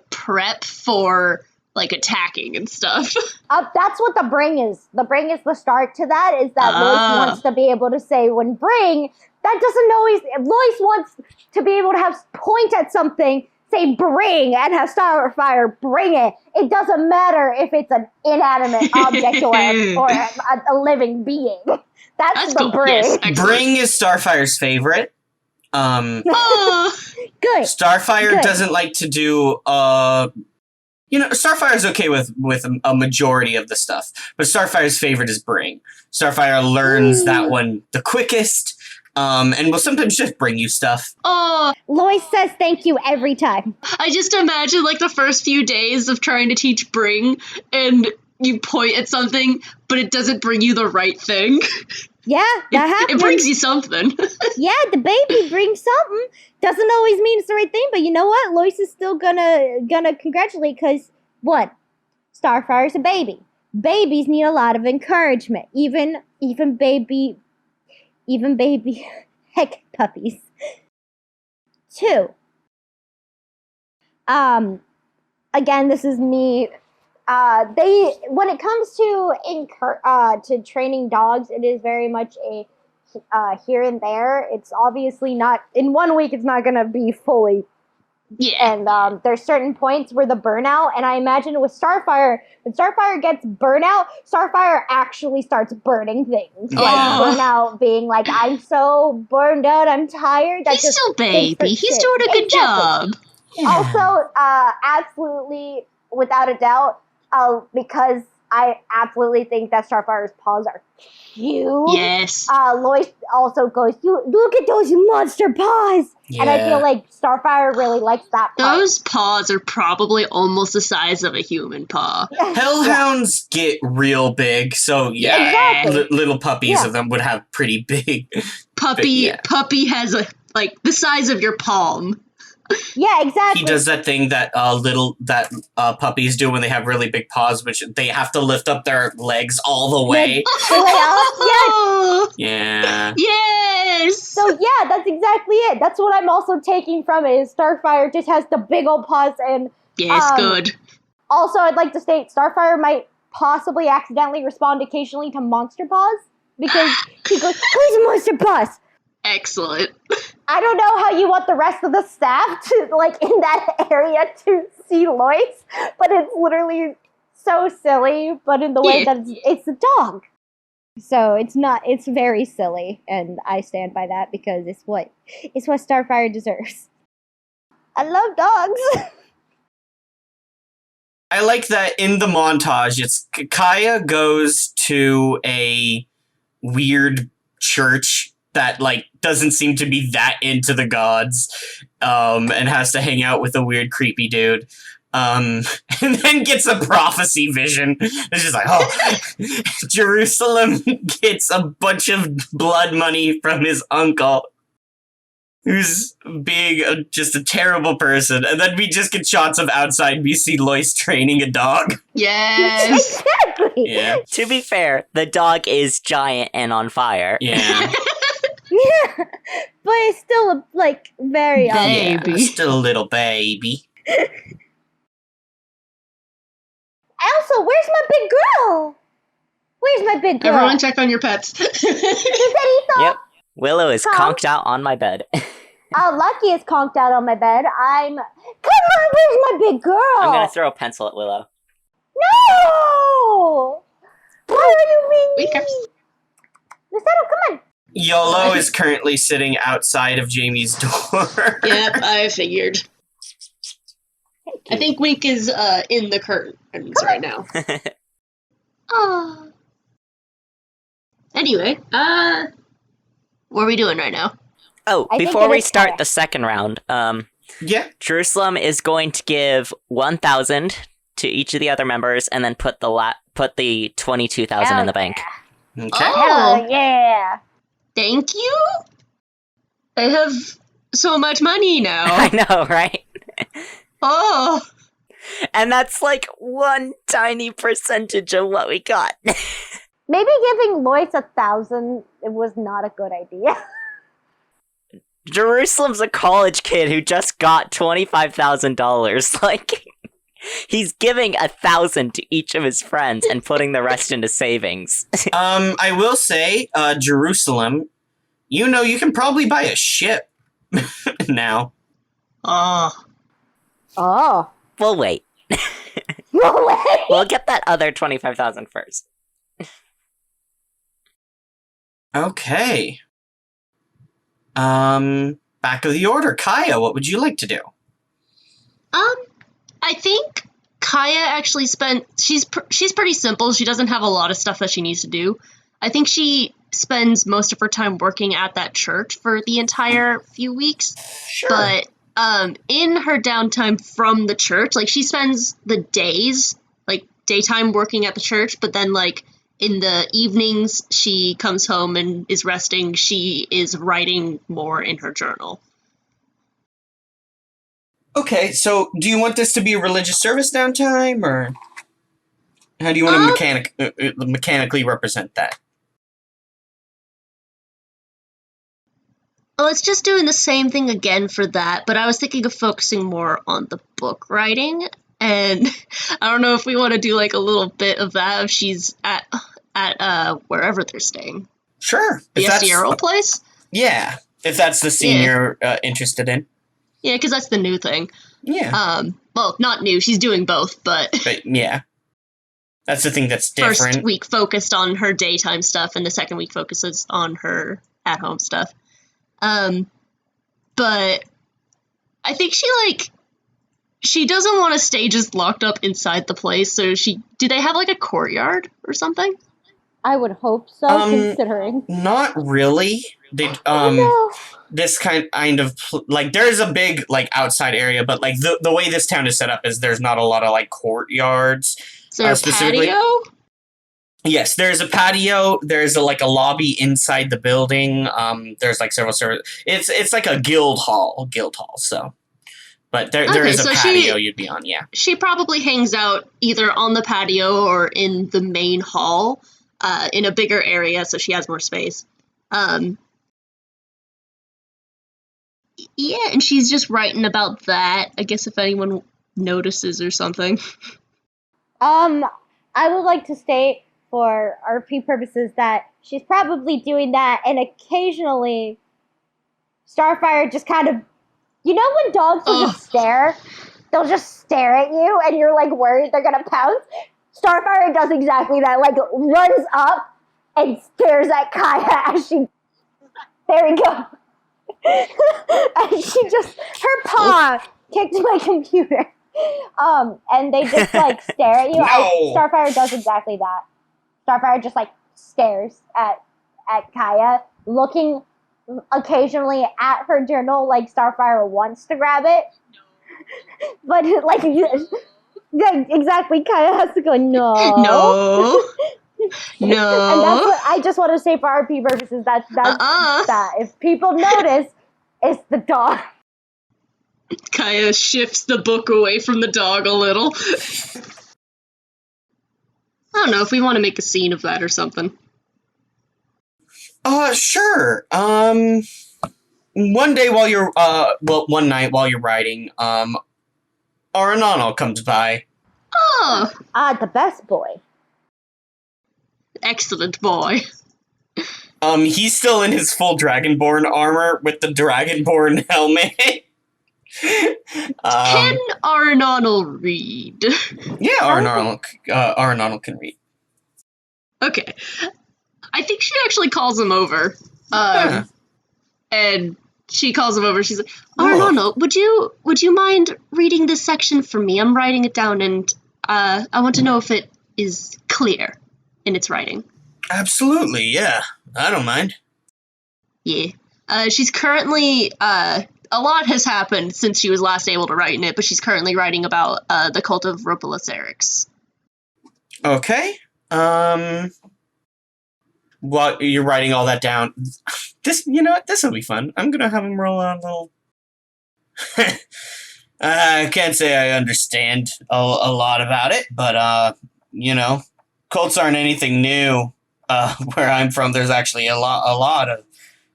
prep for like attacking and stuff? That's what the bring is. The bring is the start to that, is that Lois wants to be able to say when bring, that doesn't always, Lois wants to be able to have point at something, say bring, and have Starfire bring it. It doesn't matter if it's an inanimate object or a living being. That's the cool. Bring. Yes, bring is Starfire's favorite. Good. Starfire doesn't like to do, Starfire's okay with a majority of the stuff, but Starfire's favorite is bring. Starfire learns that one the quickest, and will sometimes just bring you stuff. Lois says thank you every time. I just imagine like the first few days of trying to teach bring, and you point at something, but it doesn't bring you the right thing. Yeah, that happens. It brings you something. Yeah, the baby brings something. Doesn't always mean it's the right thing, but you know what? Lois is still gonna congratulate, because what? Starfire's a baby. Babies need a lot of encouragement. Even baby heck puppies. 2. Again, this is me. When it comes to training dogs, it is very much a here and there. It's obviously not in 1 week. It's not gonna be fully Yeah. And there's certain points where the burnout, and I imagine with Starfire, when Starfire gets burnout, Starfire actually starts burning things. Yeah. Like burnout being like, I'm so burned out, I'm tired. He's still baby. He's doing a good job. Also, absolutely, without a doubt, because I absolutely think that Starfire's paws are cute. Yes. Lois also goes, look at those monster paws! And I feel like Starfire really likes that part. Those paws are probably almost the size of a human paw. Hellhounds get real big, so Exactly. little puppies of them would have pretty big. Puppy has the size of your palm. Yeah, exactly. He does that thing that puppies do when they have really big paws, which they have to lift up their legs all the way. Yes. Yeah. Yes. So yeah, that's exactly it. That's what I'm also taking from it. Is Starfire just has the big old paws, and yes, good. Also, I'd like to state Starfire might possibly accidentally respond occasionally to monster paws because he goes, "Who's monster paws?" Excellent. I don't know how you want the rest of the staff to, in that area to see Lois, but it's literally so silly, but in the way that it's a dog. So it's very silly, and I stand by that because it's what Starfire deserves. I love dogs. I like that in the montage, it's Kaya goes to a weird church that doesn't seem to be that into the gods, and has to hang out with a weird creepy dude, and then gets a prophecy vision. It's just Jerusalem gets a bunch of blood money from his uncle, who's being just a terrible person, and then we just get shots of outside. We see Lois training a dog. Yes. Exactly. Yeah. To be fair, the dog is giant and on fire. Yeah. Yeah, but it's still very Baby. Yeah, still a little baby. Also, where's my big girl? Where's my big girl? Everyone check on your pets. Yep. Willow is conked out on my bed. Lucky is conked out on my bed. Come on, where's my big girl? I'm gonna throw a pencil at Willow. No! Why are you being Weakers. Lucero, come on. YOLO is currently sitting outside of Jamie's door. Yep, I figured. I think Wink is in the curtains right now. Oh. Anyway, what are we doing right now? Oh, I think before it we is start Kaya. the second round, Yeah. Jerusalem is going to give 1,000 to each of the other members, and then put the 22,000 in the bank. Okay. Oh, yeah. thank you. I have so much money now. I know, right? Oh, And that's one tiny percentage of what we got. Maybe giving Lois 1,000 was not a good idea. Jerusalem's a college kid who just got $25,000. He's giving 1,000 to each of his friends and putting the rest into savings. I will say, Jerusalem, you can probably buy a ship now. oh, Oh. We'll wait. No way. We'll get that other 25,000 first. Okay. Back of the order. Kaya, what would you like to do? I think Kaya actually she's pretty simple. She doesn't have a lot of stuff that she needs to do. I think she spends most of her time working at that church for the entire few weeks. Sure. But in her downtime from the church, she spends the days, daytime working at the church, but then in the evenings she comes home and is resting. She is writing more in her journal. Okay, so do you want this to be a religious service downtime, or how do you want to mechanically represent that? Well, it's just doing the same thing again for that, but I was thinking of focusing more on the book writing, and I don't know if we want to do a little bit of that if she's at wherever they're staying. Sure. The Estieril place? Yeah, if that's the scene you're interested in. Yeah, because that's the new thing. Yeah. Well, not new. She's doing both, but Yeah. That's the thing that's different. first week focused on her daytime stuff, and the second week focuses on her at-home stuff. But I think she doesn't want to stay just locked up inside the place, so do they have, like, a courtyard or something? I would hope so, considering. Not really. They No. this kind of like there's a big like outside area, but like the way this town is set up is there's not a lot of like courtyards. Is there a patio? Yes, there's a patio. There's a lobby inside the building. There's like several servers. It's like a guild hall. So, but there is a patio you'd be on. Yeah, she probably hangs out either on the patio or in the main hall, in a bigger area, so she has more space. Yeah, and she's just writing about that. I guess if anyone notices or something. I would like to state for RP purposes that she's probably doing that, and occasionally Starfire just kind of, you know when dogs will just stare? They'll just stare at you, and you're like worried they're gonna pounce? Starfire does exactly that, like runs up and stares at Kaya as she, there we go. And she just, her paw kicked my computer. And they just like stare at you. No. Starfire does exactly that. Starfire just like stares at Kaya, looking occasionally at her journal like Starfire wants to grab it. But like yeah, exactly, Kaya has to go, no. No. And that's what I just want to say for RP purposes. That's that. If people notice, it's the dog. Kaya shifts the book away from the dog a little. I don't know if we want to make a scene of that or something. Sure. One day while you're one night while you're writing, Arenano comes by. Oh, The best boy. excellent boy. He's still in his full Dragonborn armor with the Dragonborn helmet. Can Arenano read? Yeah, Arenano can read. Okay. I think she actually calls him over. And she calls him over. She's like, Arenano, would you mind reading this section for me? I'm writing it down, and I want to know if it is clear in its writing. Absolutely, yeah. I don't mind. Yeah. She's currently, a lot has happened since she was last able to write in it, but she's currently writing about, the cult of Ropolasarix. Okay. Well, you're writing all that down. This will be fun. I'm gonna have him roll on a little... I can't say I understand a lot about it, but, cults aren't anything new. Where I'm from, there's actually a lot of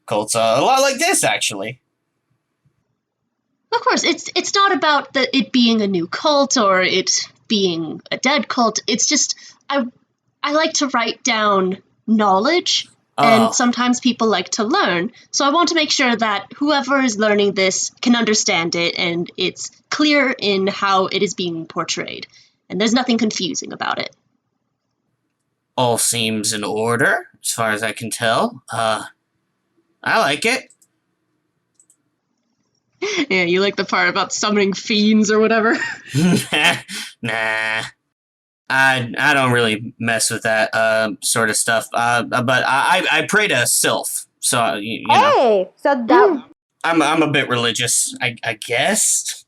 cults, a lot like this, actually. Of course, it's not about it being a new cult or it being a dead cult. It's just, I like to write down knowledge, and sometimes people like to learn. So I want to make sure that whoever is learning this can understand it, and it's clear in how it is being portrayed. And there's nothing confusing about it. All seems in order, as far as I can tell. I like it. Yeah, you like the part about summoning fiends or whatever? Nah. I don't really mess with that sort of stuff. But I pray to Sylph, so you know. Hey, so that I'm a bit religious, I guess.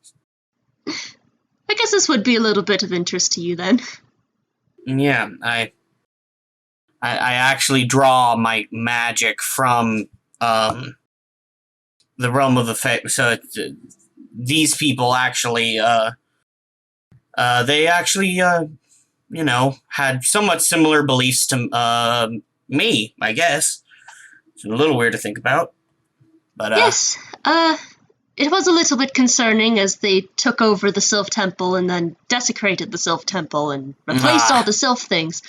I guess this would be a little bit of interest to you then. Yeah, I actually draw my magic from the realm of the so these people actually they actually had somewhat similar beliefs to me, I guess. It's a little weird to think about, but yes, it was a little bit concerning as they took over the Sylph Temple and then desecrated the Sylph Temple and replaced all the Sylph things.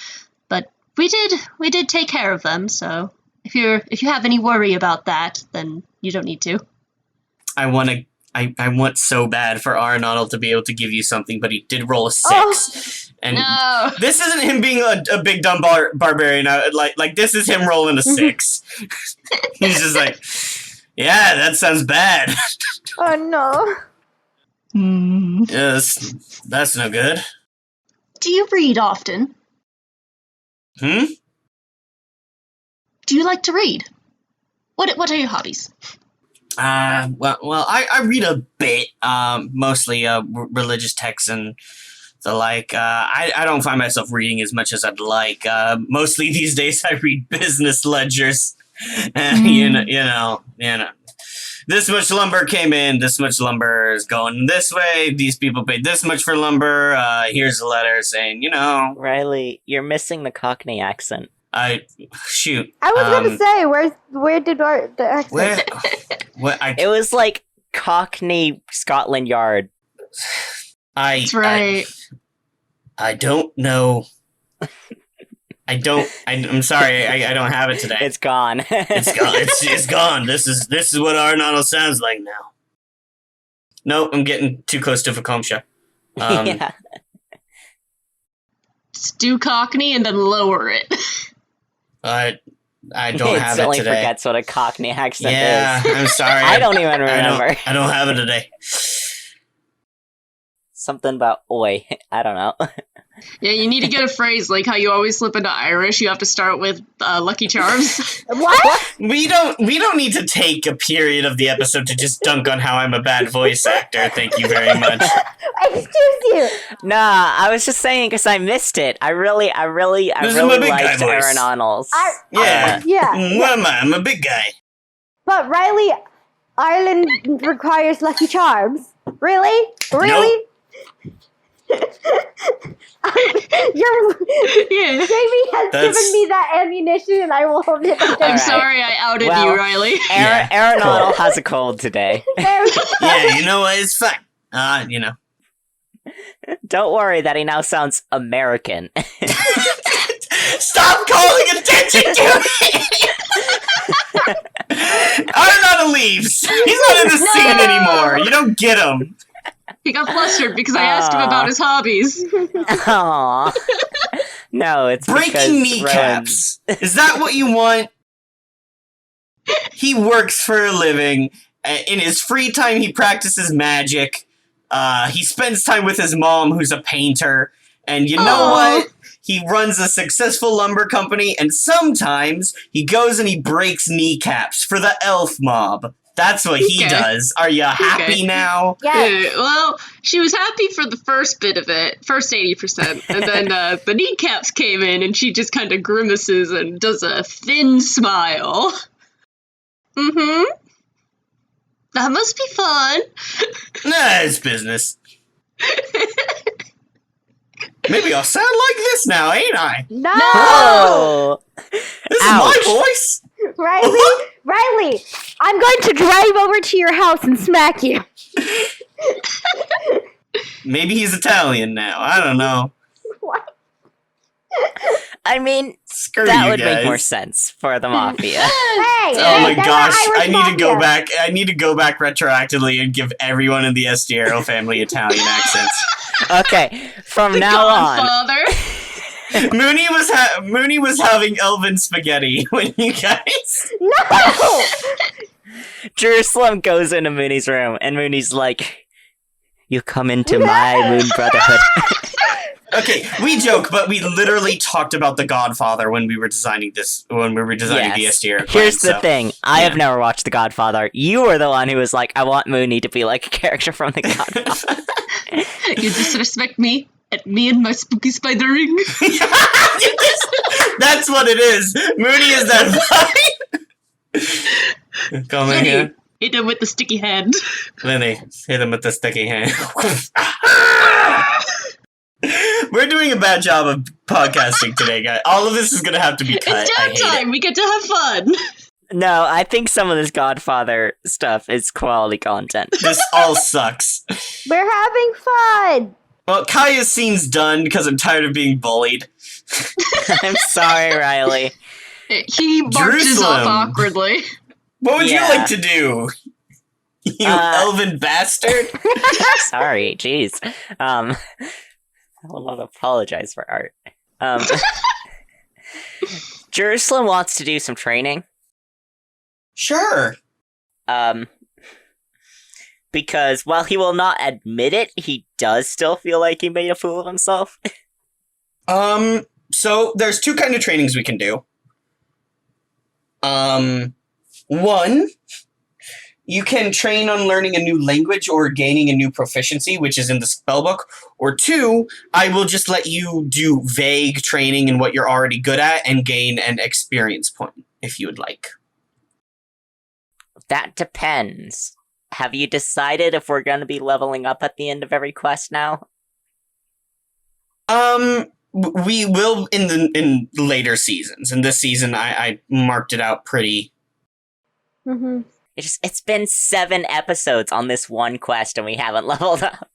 But we did take care of them, so if you have any worry about that, then you don't need to. I want to I want so bad for Arenado to be able to give you something, but he did roll a 6. Oh. And No. this isn't him being a big dumb barbarian. Like this is him rolling a 6. He's just like, yeah, that sounds bad. Oh no. Yes, that's no good. Do you read often? Hmm? Do you like to read? What are your hobbies? Well, I read a bit, mostly religious texts and the like. I don't find myself reading as much as I'd like. Mostly these days, I read business ledgers. You know. This much lumber came in. This much lumber is going this way. These people paid this much for lumber. Here's a letter saying, Riley, you're missing the Cockney accent. Shoot. I was gonna say, where did the accent? Where? What? It was like Cockney Scotland Yard. That's right. I don't know. I'm sorry. I don't have it today. It's gone. It's gone. It's gone. This is what Arenado sounds like now. No, I'm getting too close to Fakomsha. Yeah. Just do Cockney and then lower it. I don't have it Instantly today. forgets what a Cockney accent Yeah, is. I'm sorry. I don't even remember. I don't have it today. Something about oi. I don't know. Yeah, you need to get a phrase like how you always slip into Irish. You have to start with Lucky Charms. What? We don't need to take a period of the episode to just dunk on how I'm a bad voice actor. Thank you very much. Excuse you. Nah, I was just saying because I missed it. I really This is my big guy liked voice. Aaron Arnold's. Yeah. Yeah. What am I? I'm a big guy. But Riley, Ireland requires Lucky Charms. Really? Really? Yeah. Jamie has given me that ammunition, and I will hold it. I'm Alright. sorry I outed Well, you, Riley. Yeah. Aaron Arnold has a cold today. Yeah, you know what? It's fine. Don't worry that he now sounds American. Stop calling attention to me! Arenado leaves. He's not in the scene anymore. You don't get him. He got flustered because I asked him about his hobbies. Aww. No, it's Breaking because kneecaps. Is that what you want? He works for a living. In his free time, he practices magic. He spends time with his mom, who's a painter. And you know what? He runs a successful lumber company, and sometimes he goes and he breaks kneecaps for the elf mob. That's what he does. Are you happy now? Yeah. Well, she was happy for the first bit of it, first 80%, and then the kneecaps came in, and she just kind of grimaces and does a thin smile. Mm-hmm. That must be fun. Nah, it's business. Maybe I'll sound like this now, ain't I? No! Oh! This Ouch. is my voice. Riley, I'm going to drive over to your house and smack you. Maybe he's Italian now. I don't know. What? I mean, Screw that you would guys. make more sense for the Mafia. Hey, Oh my they're gosh, not Irish I need to go mafia. back. I need to go back retroactively and give everyone in the Estieril family Italian accents. Okay, from The now on. Godfather. Mooney was having elven spaghetti when you guys. No! Jerusalem goes into Mooney's room, and Mooney's like, "You come into my Moon Brotherhood." Okay, we joke, but we literally talked about The Godfather when we were designing this. When we were designing the Estieril. Here's the thing: I have never watched The Godfather. You were the one who was like, "I want Mooney to be like a character from The Godfather." You disrespect me and my spooky spider ring. That's what it is. Mooney is that vibe. Come in here. Hit him with the sticky hand. Lenny, hit him with the sticky hand. We're doing a bad job of podcasting today, guys. All of this is going to have to be cut. It's I hate downtime. it. We get to have fun. No, I think some of this Godfather stuff is quality content. This all sucks. We're having fun. Well, Kaya's scene's done because I'm tired of being bullied. I'm sorry, Riley. He barges Jerusalem. off awkwardly. What would Yeah. you like to do? You elven bastard! Sorry, jeez. I will not apologize for art. Jerusalem wants to do some training. Sure. Because while he will not admit it, he does still feel like he made a fool of himself. So there's two kind of trainings we can do. One, you can train on learning a new language or gaining a new proficiency, which is in the spellbook. Or two, I will just let you do vague training in what you're already good at and gain an experience point, if you would like. That depends. Have you decided if we're going to be leveling up at the end of every quest now? We will in later seasons. In this season, I marked it out pretty. Mm-hmm. It's been 7 episodes on this one quest and we haven't leveled up.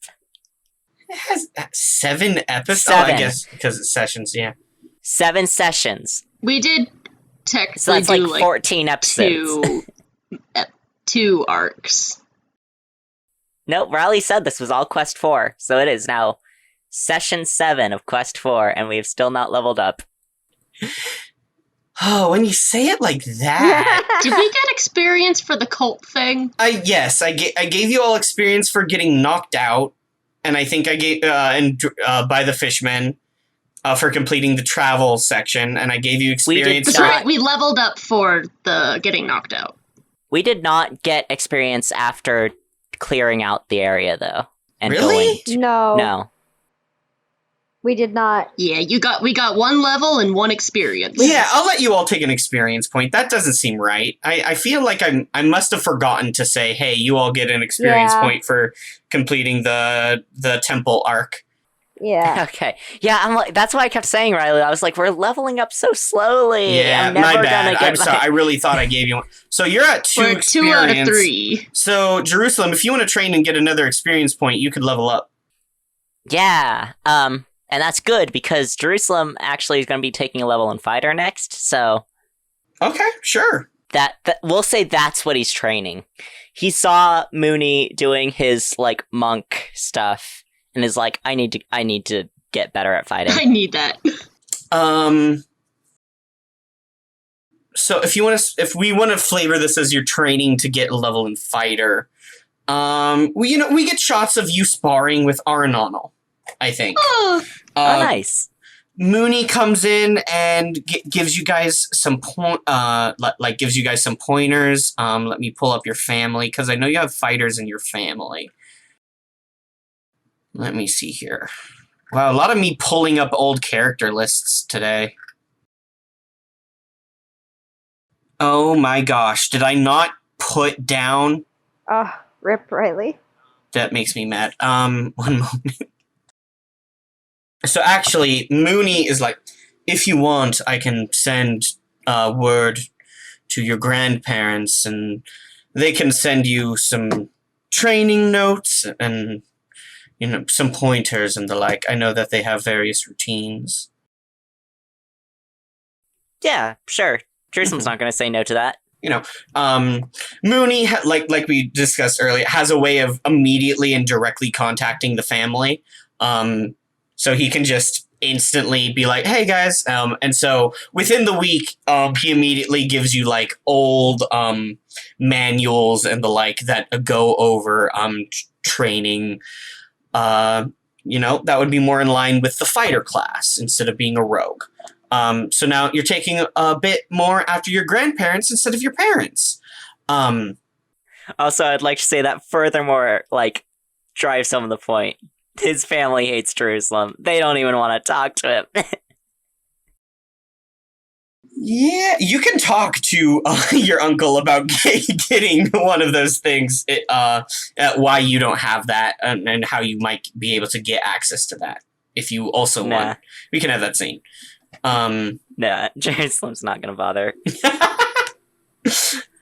It has 7 episodes? 7. Oh, I guess because it's sessions, yeah. 7 sessions. We did technically So that's do like 14 episodes. 2 arcs. Nope, Riley said this was all Quest 4, so it is now Session 7 of Quest 4, and we have still not leveled up. Oh, when you say it like that... Did we get experience for the cult thing? Yes, I gave you all experience for getting knocked out, and I think I gave by the fishmen for completing the travel section, and I gave you experience... That's right, we leveled up for the getting knocked out. We did not get experience after clearing out the area, though. And Really? No. We did not. Yeah, we got 1 level and 1 experience. Yeah, I'll let you all take an experience point. That doesn't seem right. I feel like I must have forgotten to say, hey, you all get an experience point for completing the temple arc. Yeah. Okay. Yeah, I'm like, that's why I kept saying, Riley. I was like, we're leveling up so slowly. Yeah, I'm never my bad. Gonna get I'm sorry. I really thought I gave you one. So you're at 2 We're experience. 2 out of 3. So, Jerusalem, if you want to train and get another experience point, you could level up. Yeah. And that's good because Jerusalem actually is going to be taking a level in fighter next. So Okay, sure. that we'll say that's what he's training. He saw Muuney doing his like monk stuff and is like, I need to get better at fighting. I need that. So if we want to flavor this as your training to get a level in fighter, we get shots of you sparring with Arenonal, I think. Oh, Nice. Muuney comes in and gives you guys some gives you guys some pointers. Let me pull up your family because I know you have fighters in your family. Let me see here. Wow, a lot of me pulling up old character lists today. Oh my gosh, did I not put down? Rip Riley. That makes me mad. One moment. So actually, Muuney is like, if you want, I can send word to your grandparents and they can send you some training notes and, some pointers and the like. I know that they have various routines. Yeah, sure. Jerusalem's not going to say no to that. Muuney, like we discussed earlier, has a way of immediately and directly contacting the family. So he can just instantly be like, hey guys. And so within the week, he immediately gives you like old manuals and the like that go over training. That would be more in line with the fighter class instead of being a rogue. So now you're taking a bit more after your grandparents instead of your parents. Also, I'd like to say that furthermore, drives home the point. His family hates Jerusalem. They don't even want to talk to him. Yeah, you can talk to your uncle about getting one of those things, why you don't have that, and how you might be able to get access to that. If you also want. We can have that scene. Nah, Jerusalem's not going to bother.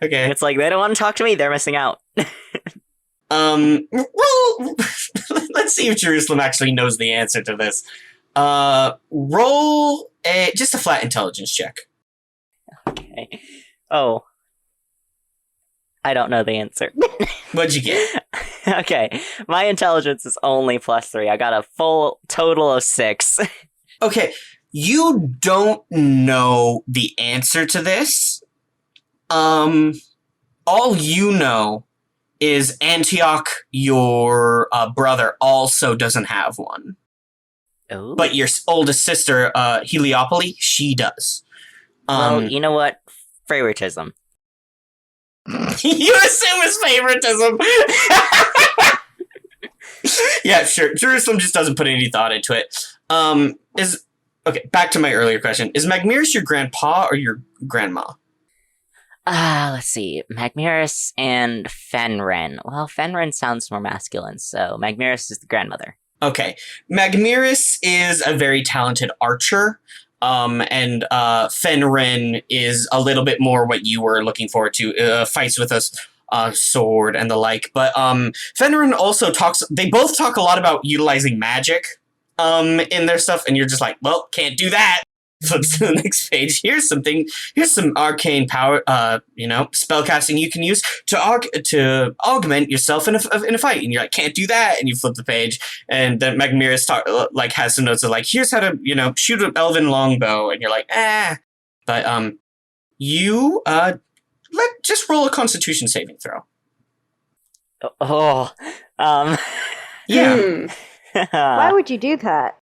Okay. It's like, they don't want to talk to me, they're missing out. Well, let's see if Jerusalem actually knows the answer to this. Roll just a flat intelligence check. Okay. Oh. I don't know the answer. What'd you get? Okay, my intelligence is only +3. I got a full total of 6. Okay, you don't know the answer to this. All you know is Antioch, your brother, also doesn't have one. Ooh. But your oldest sister, Heliopoly, she does. Well, you know what? Favoritism. You assume it's favoritism. Yeah, sure. Jerusalem just doesn't put any thought into it. Okay, back to my earlier question. Is Magmirus your grandpa or your grandma? Let's see. Magmirus and Fenren. Well, Fenren sounds more masculine, so Magmirus is the grandmother. Okay. Magmirus is a very talented archer, and Fenren is a little bit more what you were looking forward to, fights with a sword and the like. But Fenren also they both talk a lot about utilizing magic in their stuff, and you're just like, well, can't do that. Flips to the next page. Here's some arcane power, spellcasting you can use to augment yourself in a fight. And you're like, can't do that. And you flip the page, and then Magmirus has some notes of like, here's how to shoot an elven longbow. And you're like, But you just roll a Constitution saving throw. Yeah. Why would you do that?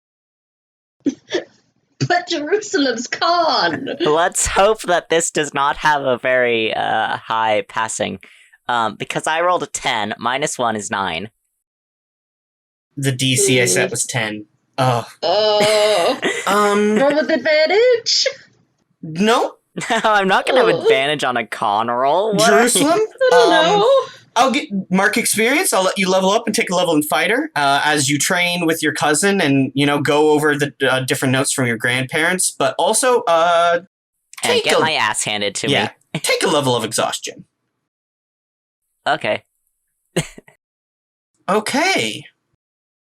But Jerusalem's con! Let's hope that this does not have a very high passing. Because I rolled a 10, -1 is 9. The DC I set was 10. Oh. Roll with advantage? No. I'm not gonna have advantage on a con roll. What? Jerusalem? I don't know. I'll get mark experience. I'll let you level up and take a level in fighter as you train with your cousin and, go over the different notes from your grandparents. But also, and get my ass handed to me. Take a level of exhaustion. Okay. Okay.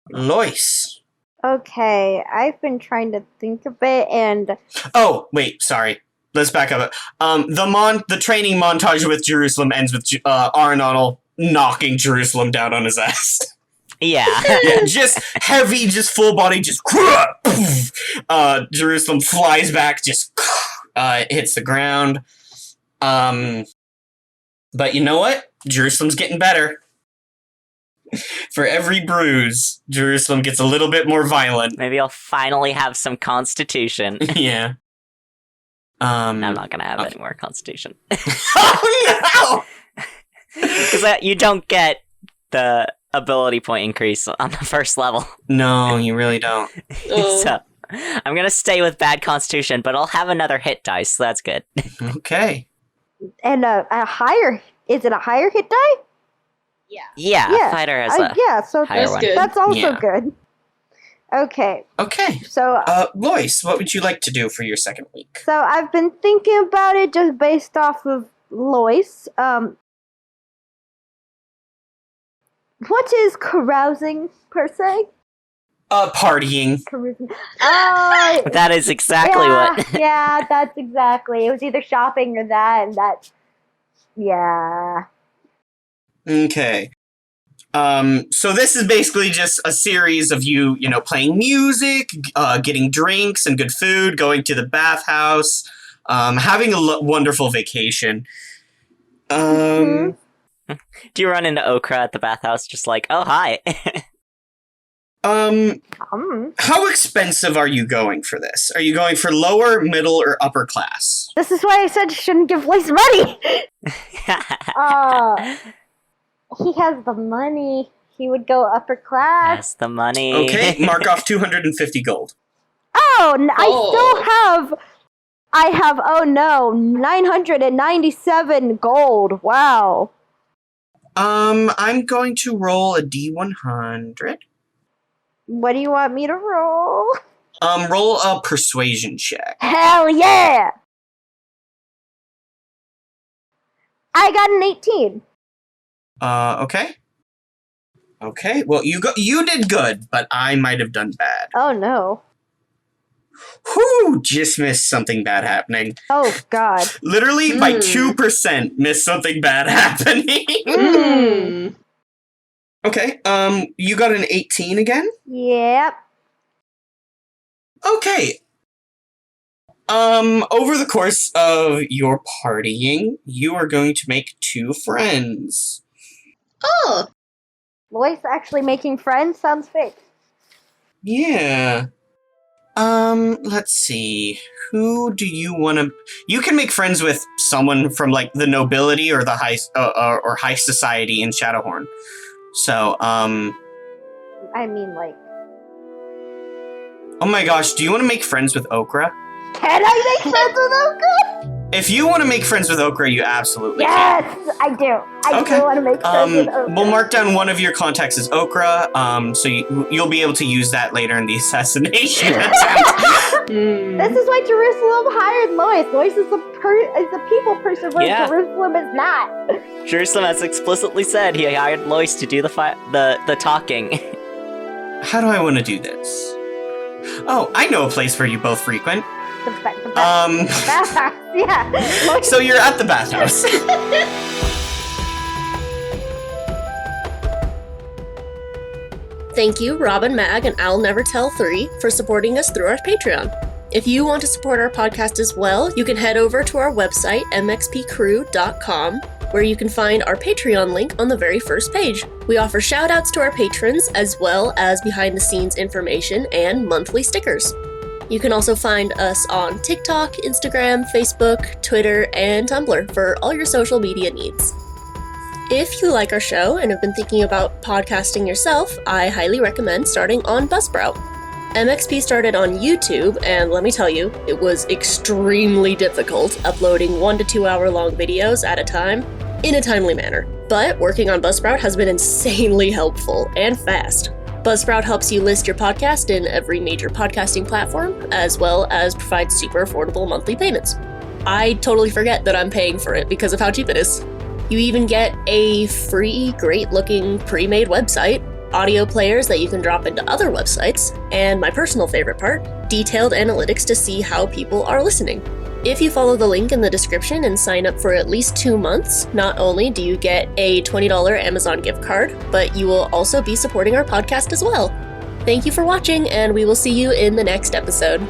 Lois. Okay, I've been trying to think of it, and... Oh, wait, sorry. Let's back up. The training montage with Jerusalem ends with Arenonal knocking Jerusalem down on his ass. Yeah. Just heavy, just full body, just Jerusalem flies back, just hits the ground. But you know what? Jerusalem's getting better. For every bruise, Jerusalem gets a little bit more violent. Maybe I'll finally have some constitution. Yeah. I'm not gonna have any more constitution. Oh no! Because you don't get the ability point increase on the first level. No, you really don't. So I'm gonna stay with bad constitution, but I'll have another hit dice, so that's good. Okay. And a higher... Is it a higher hit die? Yeah, fighter has a so higher one. good. That's also Yeah. good. Okay, Okay. so Lois, what would you like to do for your second week? so I've been thinking about it just based off of Lois. What is carousing per se? Partying. Carousing. That is exactly what. Yeah, that's exactly. It was either shopping or that, and that's... Yeah. Okay. So this is basically just a series of you playing music, getting drinks and good food, going to the bathhouse, having a wonderful vacation. Do you run into Okra at the bathhouse just like, oh, hi? How expensive are you going for this? Are you going for lower, middle, or upper class? This is why I said you shouldn't give Lois money! He has the money. He would go upper class. That's the money. Okay, mark off 250 gold. I have 997 gold. Wow. I'm going to roll a D100. What do you want me to roll? Roll a persuasion check. Hell yeah! I got an 18. Okay. Okay, well, you did good, but I might have done bad. Oh no. Whew, just missed something bad happening. Oh, God. Literally, by 2% missed something bad happening. Mm. Okay, you got an 18 again? Yep. Okay. Over the course of your partying, you are going to make 2 friends. Oh, Lois actually making friends sounds fake. Yeah. Let's see. Who do you want to... You can make friends with someone from, like, the nobility or the high... or high society in Shadowhorn. So, I mean, like, Oh my gosh, do you want to make friends with Okra? can I make friends with Okra? If you want to make friends with Okra, you absolutely Yes, I do. I do want to make friends with Okra. We'll mark down one of your contacts as Okra, so you'll be able to use that later in the assassination attempt. This is why Jerusalem hired Lois. Lois is a people person, whereas Yeah. Jerusalem is not. Jerusalem has explicitly said he hired Lois to do the talking. How do I want to do this? Oh, I know a place where you both frequent. The bathhouse, yeah. Lois- So you're at the bathhouse. thank you, Robin Mag and I'll Never Tell 3 for supporting us through our Patreon. If you want to support our podcast as well, you can head over to our website, mxpcrew.com, where you can find our Patreon link on the very first page. We offer shoutouts to our patrons, as well as behind-the-scenes information and monthly stickers. You can also find us on TikTok, Instagram, Facebook, Twitter, and Tumblr for all your social media needs. If you like our show and have been thinking about podcasting yourself, I highly recommend starting on Buzzsprout. MXP started on YouTube, and let me tell you, it was extremely difficult uploading 1 to 2 hour long videos at a time in a timely manner. But working on Buzzsprout has been insanely helpful and fast. Buzzsprout helps you list your podcast in every major podcasting platform, as well as provide super affordable monthly payments. I totally forget that I'm paying for it because of how cheap it is. You even get a free, great-looking pre-made website, audio players that you can drop into other websites, and my personal favorite part, detailed analytics to see how people are listening. If you follow the link in the description and sign up for at least 2 months, not only do you get a $20 Amazon gift card, but you will also be supporting our podcast as well. Thank you for watching, and we will see you in the next episode.